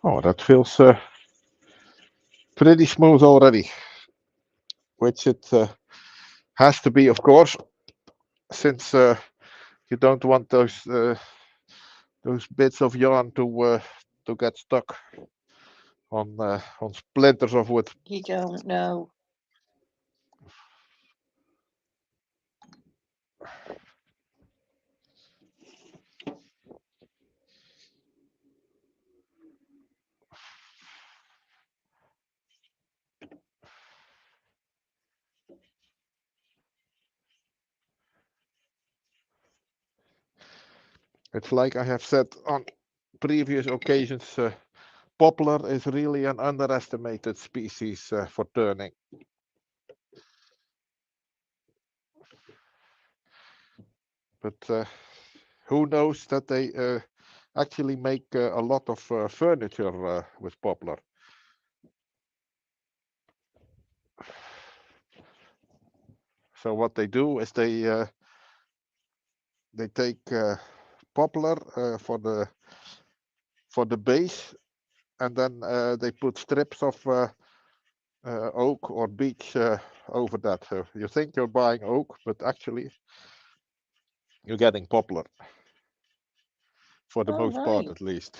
Oh, that feels pretty smooth already, which it has to be, of course, since you don't want those bits of yarn to get stuck on splinters of wood. You don't know. It's like I have said on previous occasions, poplar is really an underestimated species for turning. But who knows that they actually make a lot of furniture with poplar. So what they do is they take poplar for the base, and then they put strips of oak or beech over that. So you think you're buying oak, but actually you're getting poplar, for the Oh, most part right. at least.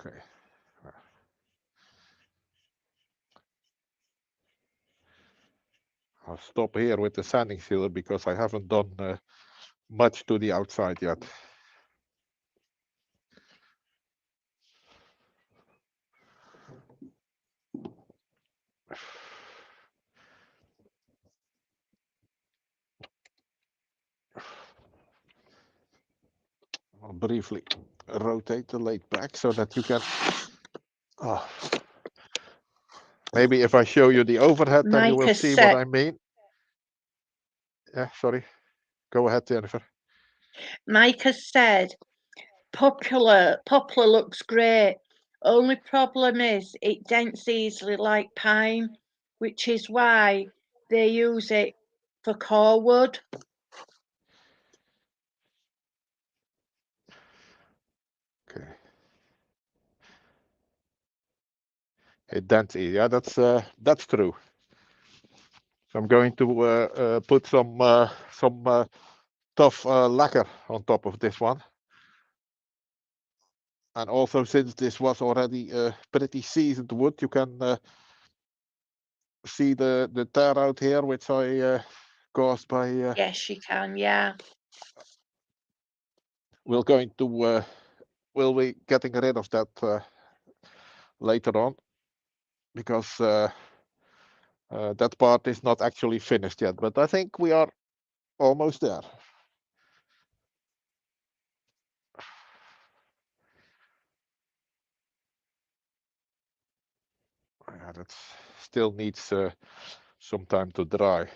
Okay. I'll stop here with the sanding sealer because I haven't done much to the outside yet. I'll briefly rotate the lathe back so that you can. Oh. Maybe if I show you the overhead, then you will Micah see what said, I mean. Yeah, sorry. Go ahead, Jennifer. Micah said, poplar looks great. Only problem is it dents easily like pine, which is why they use it for core wood. Okay. It dents easy. Yeah, that's true. So I'm going to put some tough lacquer on top of this one. And also, since this was already pretty seasoned wood, you can see the tear out here, which I caused by. Yes, you can. Yeah. We'll be getting rid of that later on, because that part is not actually finished yet. But I think we are almost there. Yeah, that still needs some time to dry.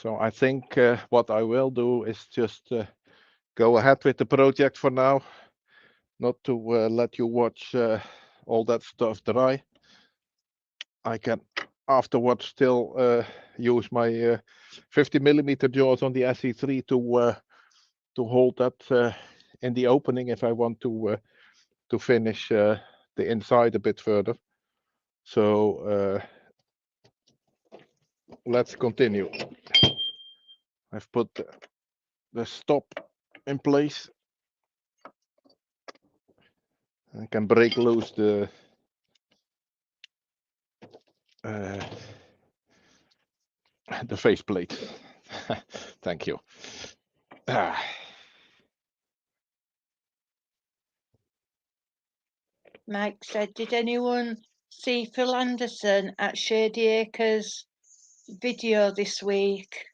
So I think what I will do is just go ahead with the project for now, not to let you watch all that stuff dry. I can afterwards still use my 50mm jaws on the SE3 to hold that in the opening if I want to finish the inside a bit further. So let's continue. I've put the stop in place. I can break loose the faceplate. Thank you. Mike said, did anyone see Phil Anderson at Shady Acres video this week?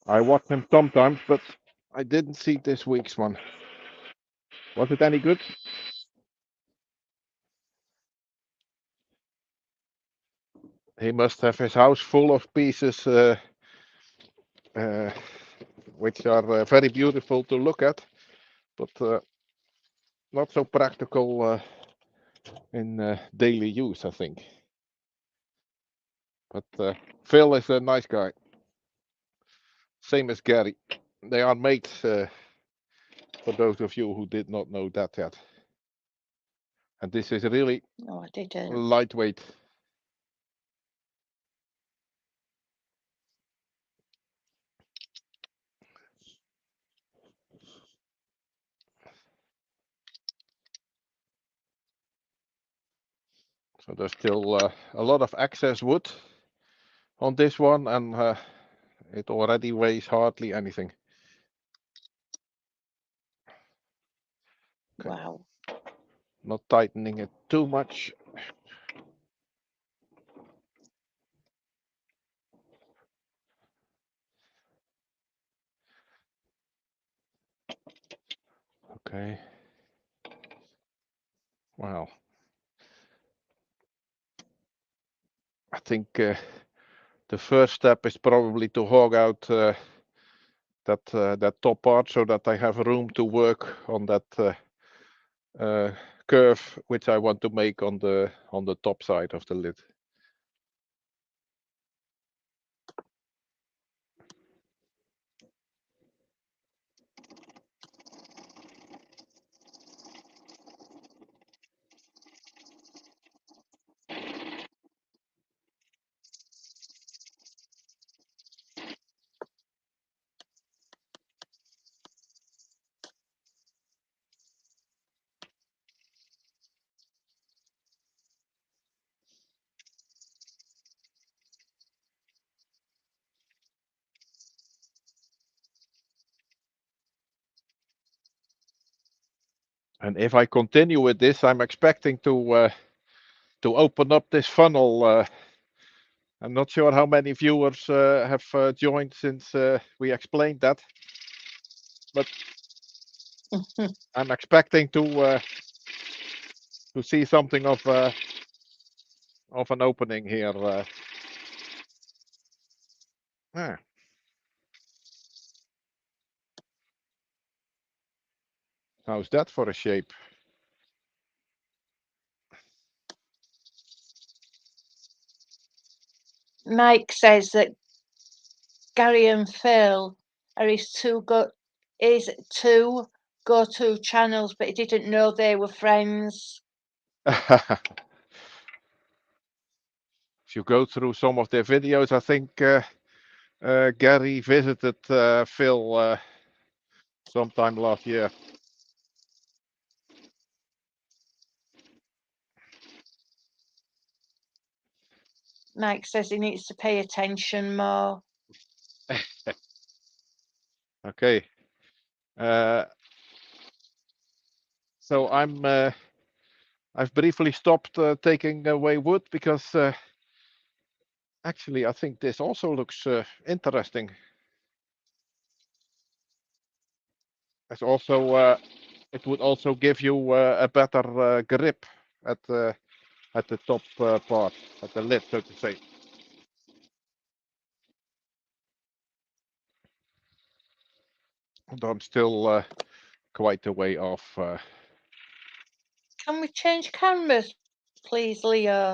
I watch him sometimes, but I didn't see this week's one. Was it any good? He must have his house full of pieces which are very beautiful to look at, but not so practical in daily use, I think. But Phil is a nice guy. Same as Gary. They are mates, for those of you who did not know that yet. And this is really No, I didn't. lightweight. So there's still a lot of excess wood on this one, and it already weighs hardly anything. Okay. Wow. Not tightening it too much. Okay. Wow. I think the first step is probably to hog out that top part so that I have room to work on that curve which I want to make on the top side of the lid. And if I continue with this, I'm expecting to open up this funnel. I'm not sure how many viewers have joined since we explained that, but I'm expecting to see something of an opening here. Ah. How's that for a shape? Mike says that Gary and Phil are his two go-to channels, but he didn't know they were friends. If you go through some of their videos, I think Gary visited Phil sometime last year. Mike says he needs to pay attention more. Okay. So I've briefly stopped taking away wood because actually I think this also looks interesting. It's also it would also give you a better grip at the top part, at the lid, so to say. but I'm still quite a way off. Can we change cameras, please, Leo?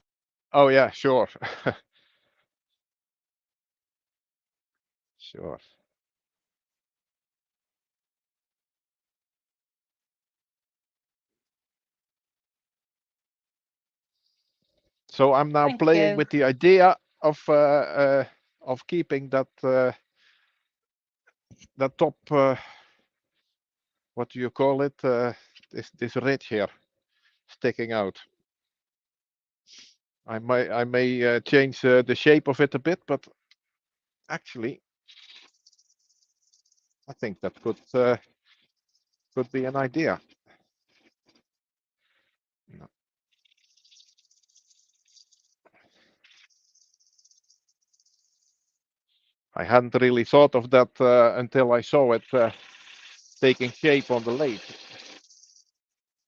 Oh yeah, sure. Sure. So I'm now Thank playing you. with the idea of keeping that that top what do you call it? This ridge here sticking out. I may change the shape of it a bit, but actually, I think that could be an idea. No. I hadn't really thought of that until I saw it taking shape on the lathe.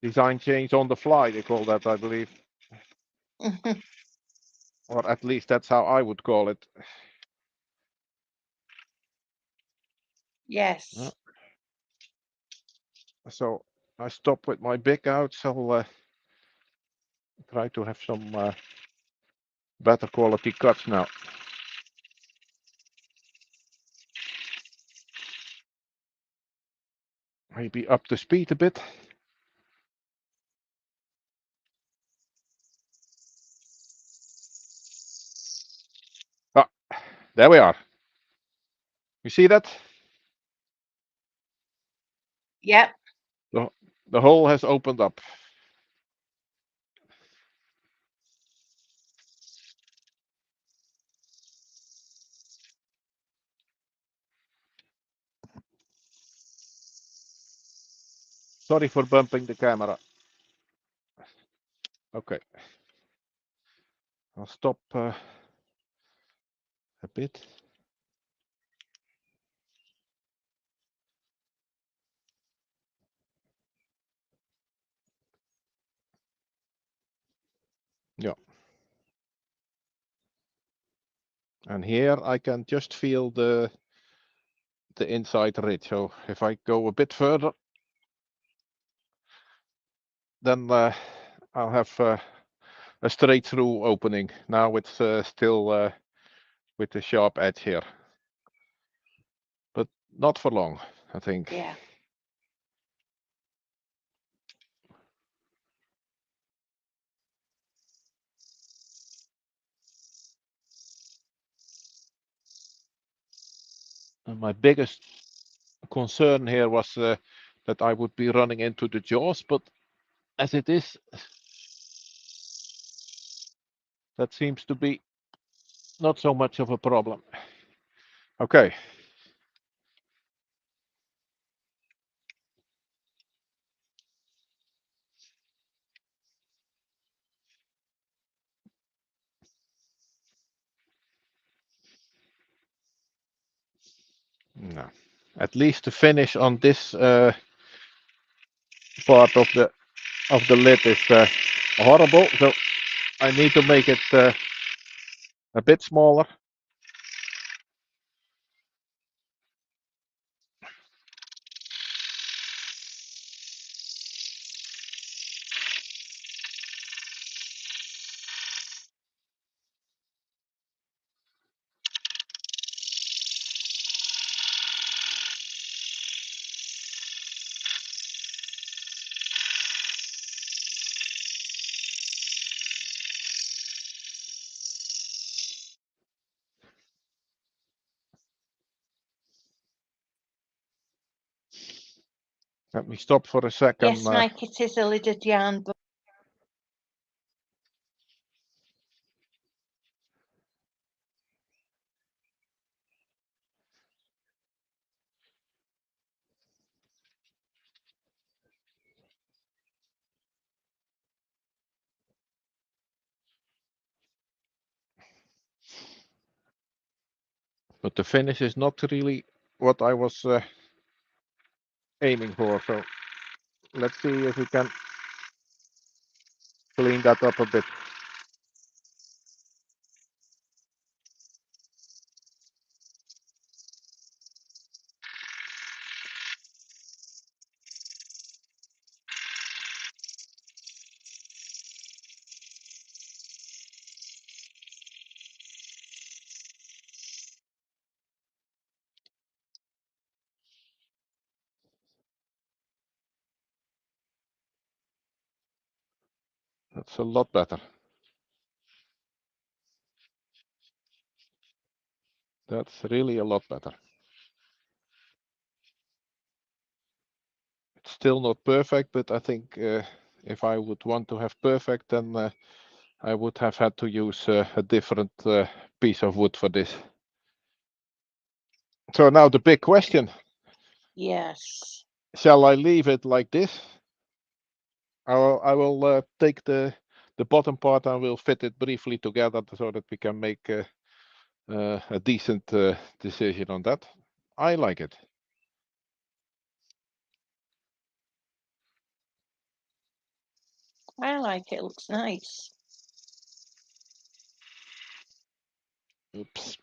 Design change on the fly, they call that, I believe. Or at least that's how I would call it. Yes. So I stop with my big out. So try to have some better quality cuts now. Maybe up the speed a bit. Ah, there we are. You see that? Yep. The hole has opened up. Sorry for bumping the camera. Okay. I'll stop a bit. Yeah. And here I can just feel the inside ridge. So if I go a bit further, then I'll have a straight through opening. Now it's still with the sharp edge here, but not for long, I think. Yeah. And my biggest concern here was that I would be running into the jaws, but as it is, that seems to be not so much of a problem. Okay. No. At least the finish on this part of the lid is horrible, so I need to make it a bit smaller. Let me stop for a second. Yes, Mike, it is a lidded yarn, But the finish is not really what I was aiming for. So let's see if we can clean that up a bit. That's a lot better. That's really a lot better. It's still not perfect, but I think if I would want to have perfect, then I would have had to use a different piece of wood for this. So now the big question. Yes. Shall I leave it like this? I will take the bottom part and we'll fit it briefly together so that we can make a decent decision on that. I like it. I like it. It looks nice. Oops.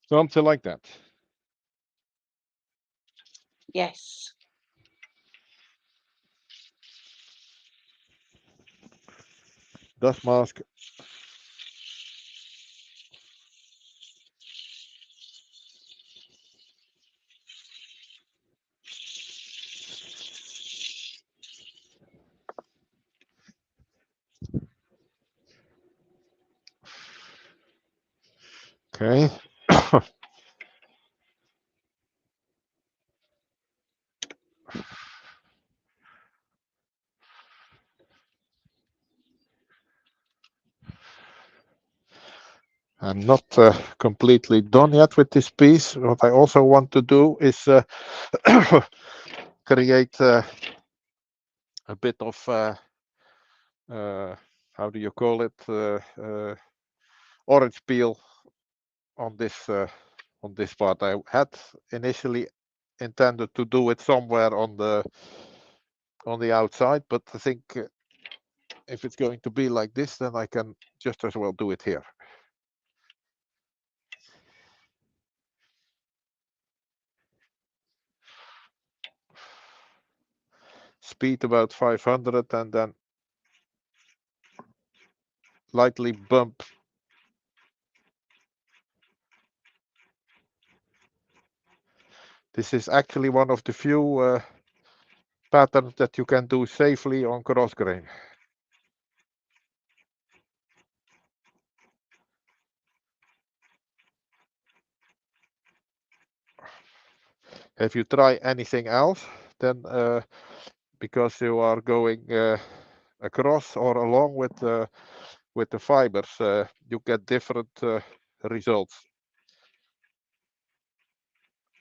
Something like that. Yes. Dust mask. Okay. I'm not completely done yet with this piece. What I also want to do is create a bit of how do you call it, orange peel on this part. I had initially intended to do it somewhere on the outside, but I think if it's going to be like this, then I can just as well do it here. Speed about 500 and then lightly bump. This is actually one of the few patterns that you can do safely on cross grain. If you try anything else, then because you are going across or along with the fibers, you get different results.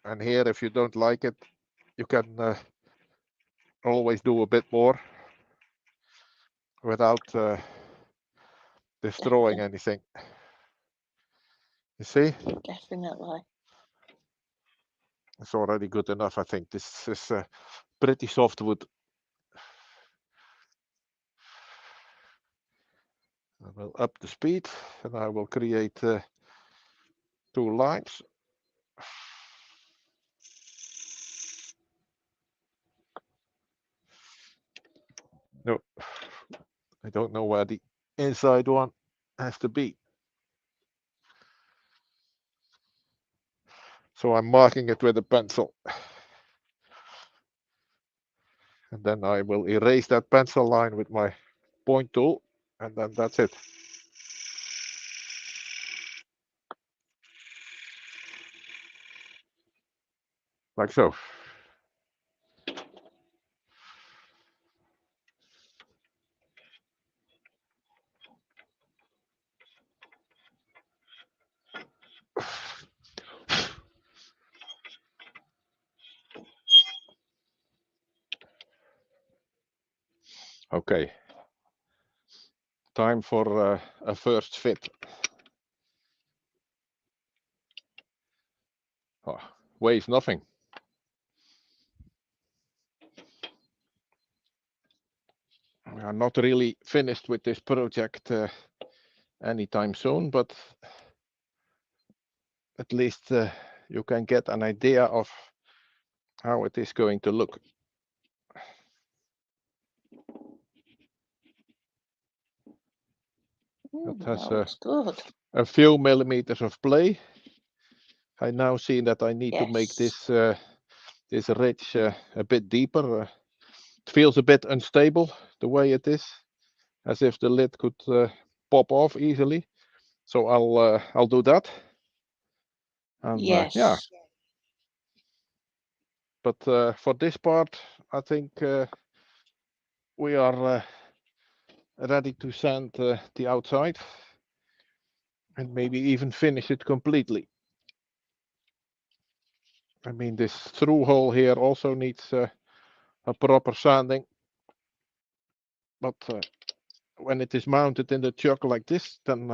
And here, if you don't like it, you can always do a bit more without destroying anything. You see? Definitely. It's already good enough, I think. This is pretty soft wood. I will up the speed and I will create 2 lines. No, I don't know where the inside one has to be. So I'm marking it with a pencil. And then I will erase that pencil line with my point tool, and then that's it. Like so. Okay. Time for a first fit. Oh, weighs nothing. We are not really finished with this project anytime soon, but at least you can get an idea of how it is going to look. It That has looks good. a few millimeters of play. I now see that I need to make Yes. this ridge a bit deeper. It feels a bit unstable the way it is, as if the lid could pop off easily. So I'll do that. And yeah, Yes. but for this part, I think we are ready to sand the outside and maybe even finish it completely. I mean, this through hole here also needs a proper sanding, but when it is mounted in the chuck like this, then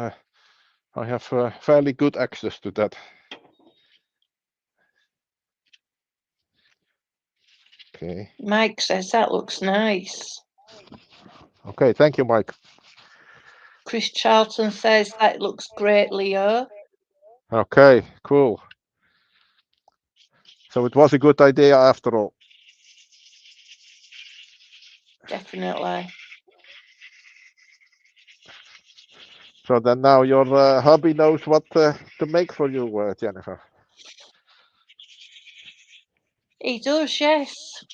I have fairly good access to that. Okay. Mike says that looks nice. Okay, thank you, Mike. Chris Charlton says that looks great, Leo. Okay, cool. So it was a good idea after all. Definitely. So then now your hubby knows what to make for you, Jennifer. He does, yes.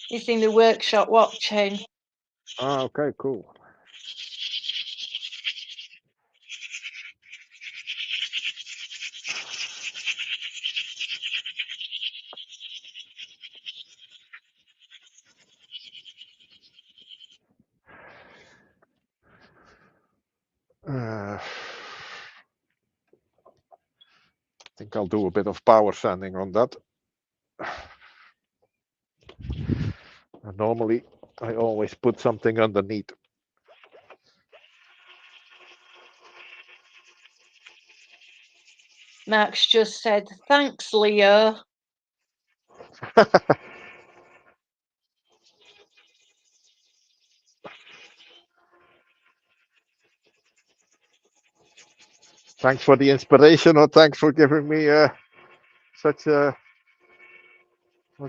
He's in the workshop watching. Okay, cool. I think I'll do a bit of power sanding on that. And normally, I always put something underneath. Max just said, thanks, Leo. Thanks for the inspiration, or thanks for giving me for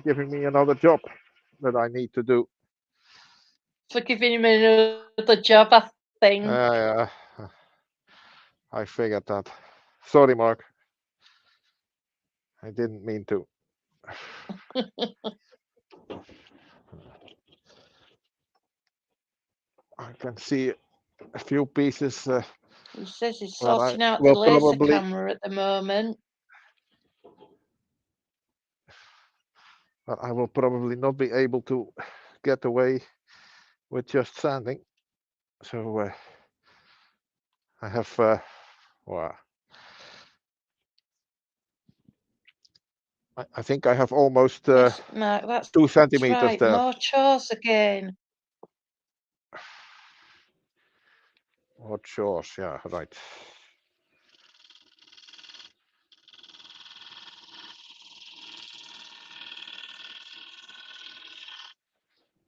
giving me another job that I need to do. For giving him another job, I think. I figured that. Sorry, Mark. I didn't mean to. I can see a few pieces. He says he's Well, I sorting out the will laser probably- camera at the moment. But I will probably not be able to get away with just sanding. So I have, well, I think I have almost Yes, Mark, that's 2 centimeters right. there. More chores again. Or chores, yeah, right.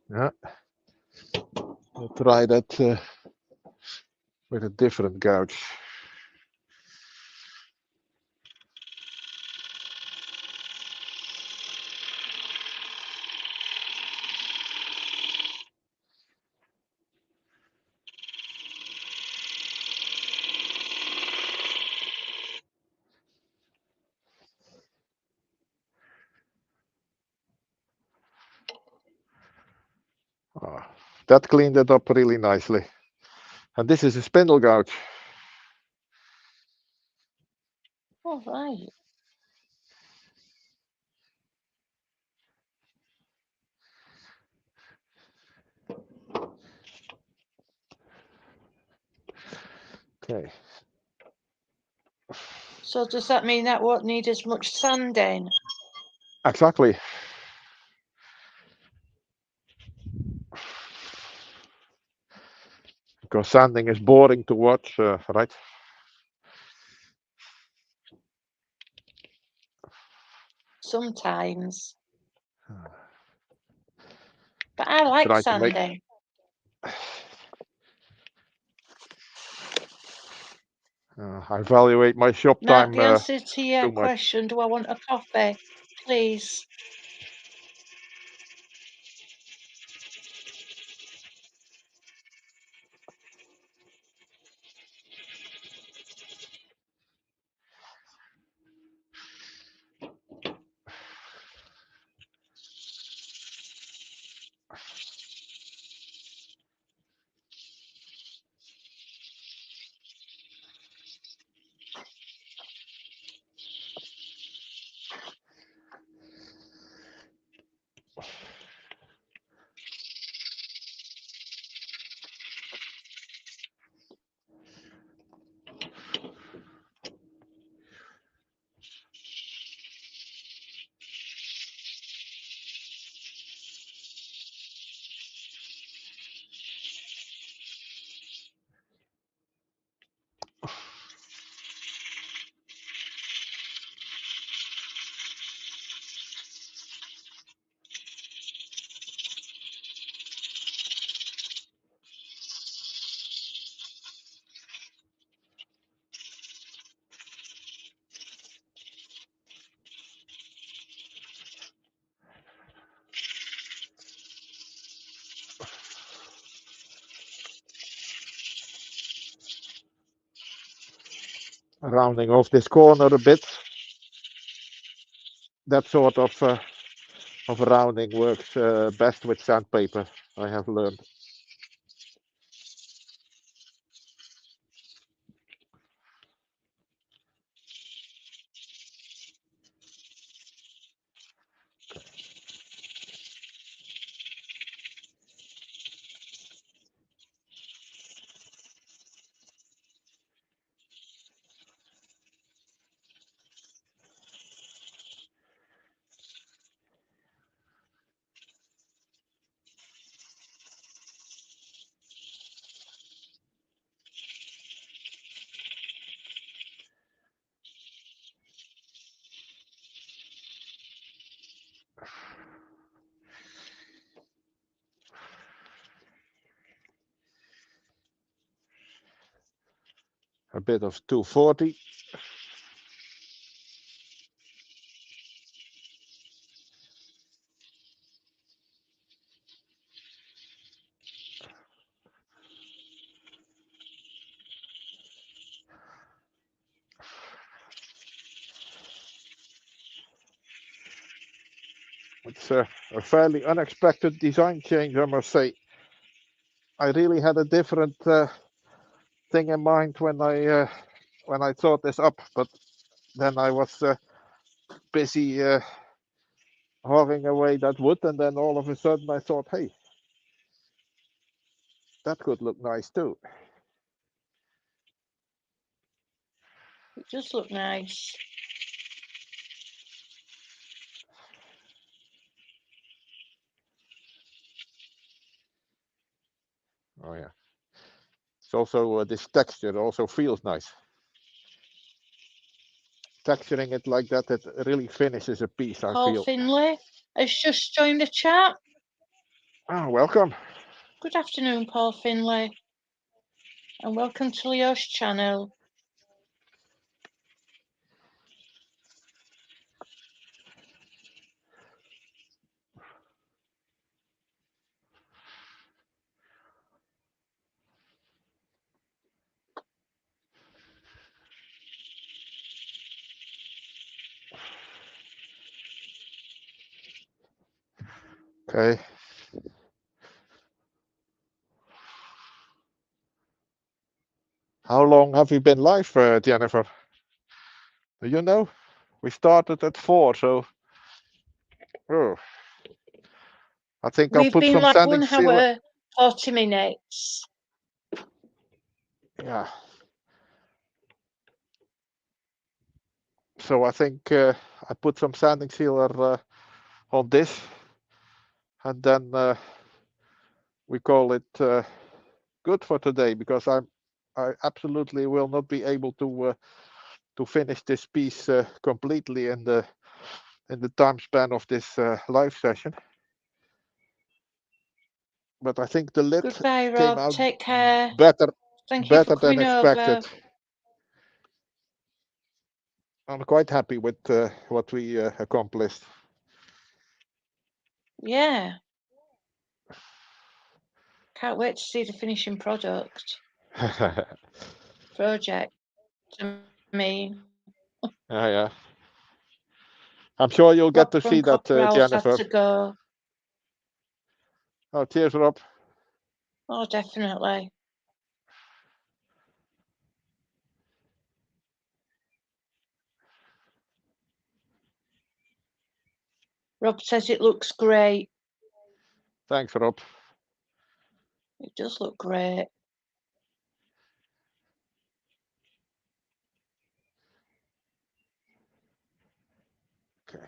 Yeah. I'll try that with a different gouge. Oh, that cleaned it up really nicely. And this is a spindle gouge. All right. Okay. So does that mean that won't need as much sanding? Exactly. Because sanding is boring to watch, right? Sometimes. But I like Try to sanding. I evaluate my shop Mark, time the answer to your too much. question, do I want a coffee? Please. rounding off this corner a bit. That sort of rounding works best with sandpaper, I have learned. A bit of 240. It's a fairly unexpected design change, I must say. I really had a different thing in mind when I thought this up, but then I was busy hauling away that wood, and then all of a sudden I thought, hey, that could look nice too. It does look nice. Oh yeah. It's also this texture also feels nice. Texturing it like that, it really finishes a piece, I Paul feel. Finlay has just joined the chat. Ah, welcome. Good afternoon, Paul Finlay, and welcome to Leo's channel. Okay. How long have we been live, Jennifer? Do you know? We started at 4, so I think I'll We've put been some like sanding 1 sealer. hour, 40 minutes. Yeah. So I think I put some sanding sealer on this, and then we call it good for today, because I absolutely will not be able to finish this piece completely in the time span of this live session. But I think the lid Goodbye, came Rob. out Take care. better Thank you for than coming expected. over. I'm quite happy with what we accomplished. Yeah. Can't wait to see the finishing project. I mean. Yeah. I'm sure you'll get Rob to from see that, Copperhouse had Jennifer. to go. Oh, cheers, Rob. Oh, definitely. Rob says it looks great. Thanks, Rob. It does look great. Okay.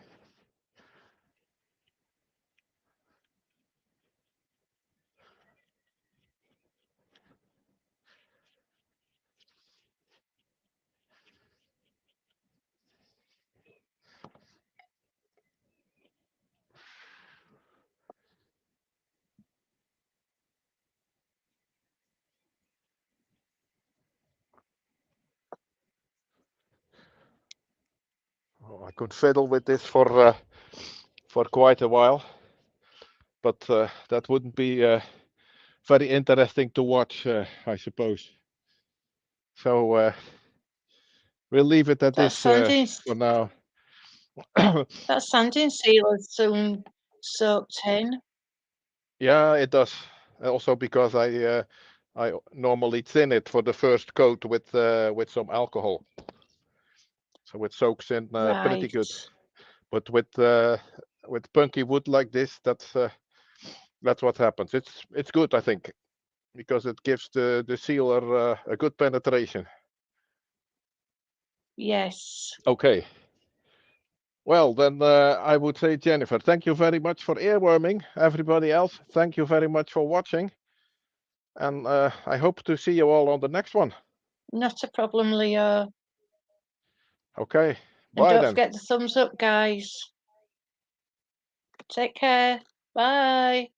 Oh, I could fiddle with this for quite a while, but that wouldn't be very interesting to watch, I suppose. So we'll leave it at That this sanding, for now. that sanding sealer soon soaked in. Yeah, it does. Also because I normally thin it for the first coat with some alcohol, so it soaks in pretty good. Right. But with punky wood like this, that's what happens. It's good, I think, because it gives the sealer a good penetration. Yes. Okay. Well, then I would say, Jennifer, thank you very much for earworming. Everybody else, thank you very much for watching. And I hope to see you all on the next one. Not a problem, Leo. Okay. And Bye don't then. forget the thumbs up, guys. Take care. Bye.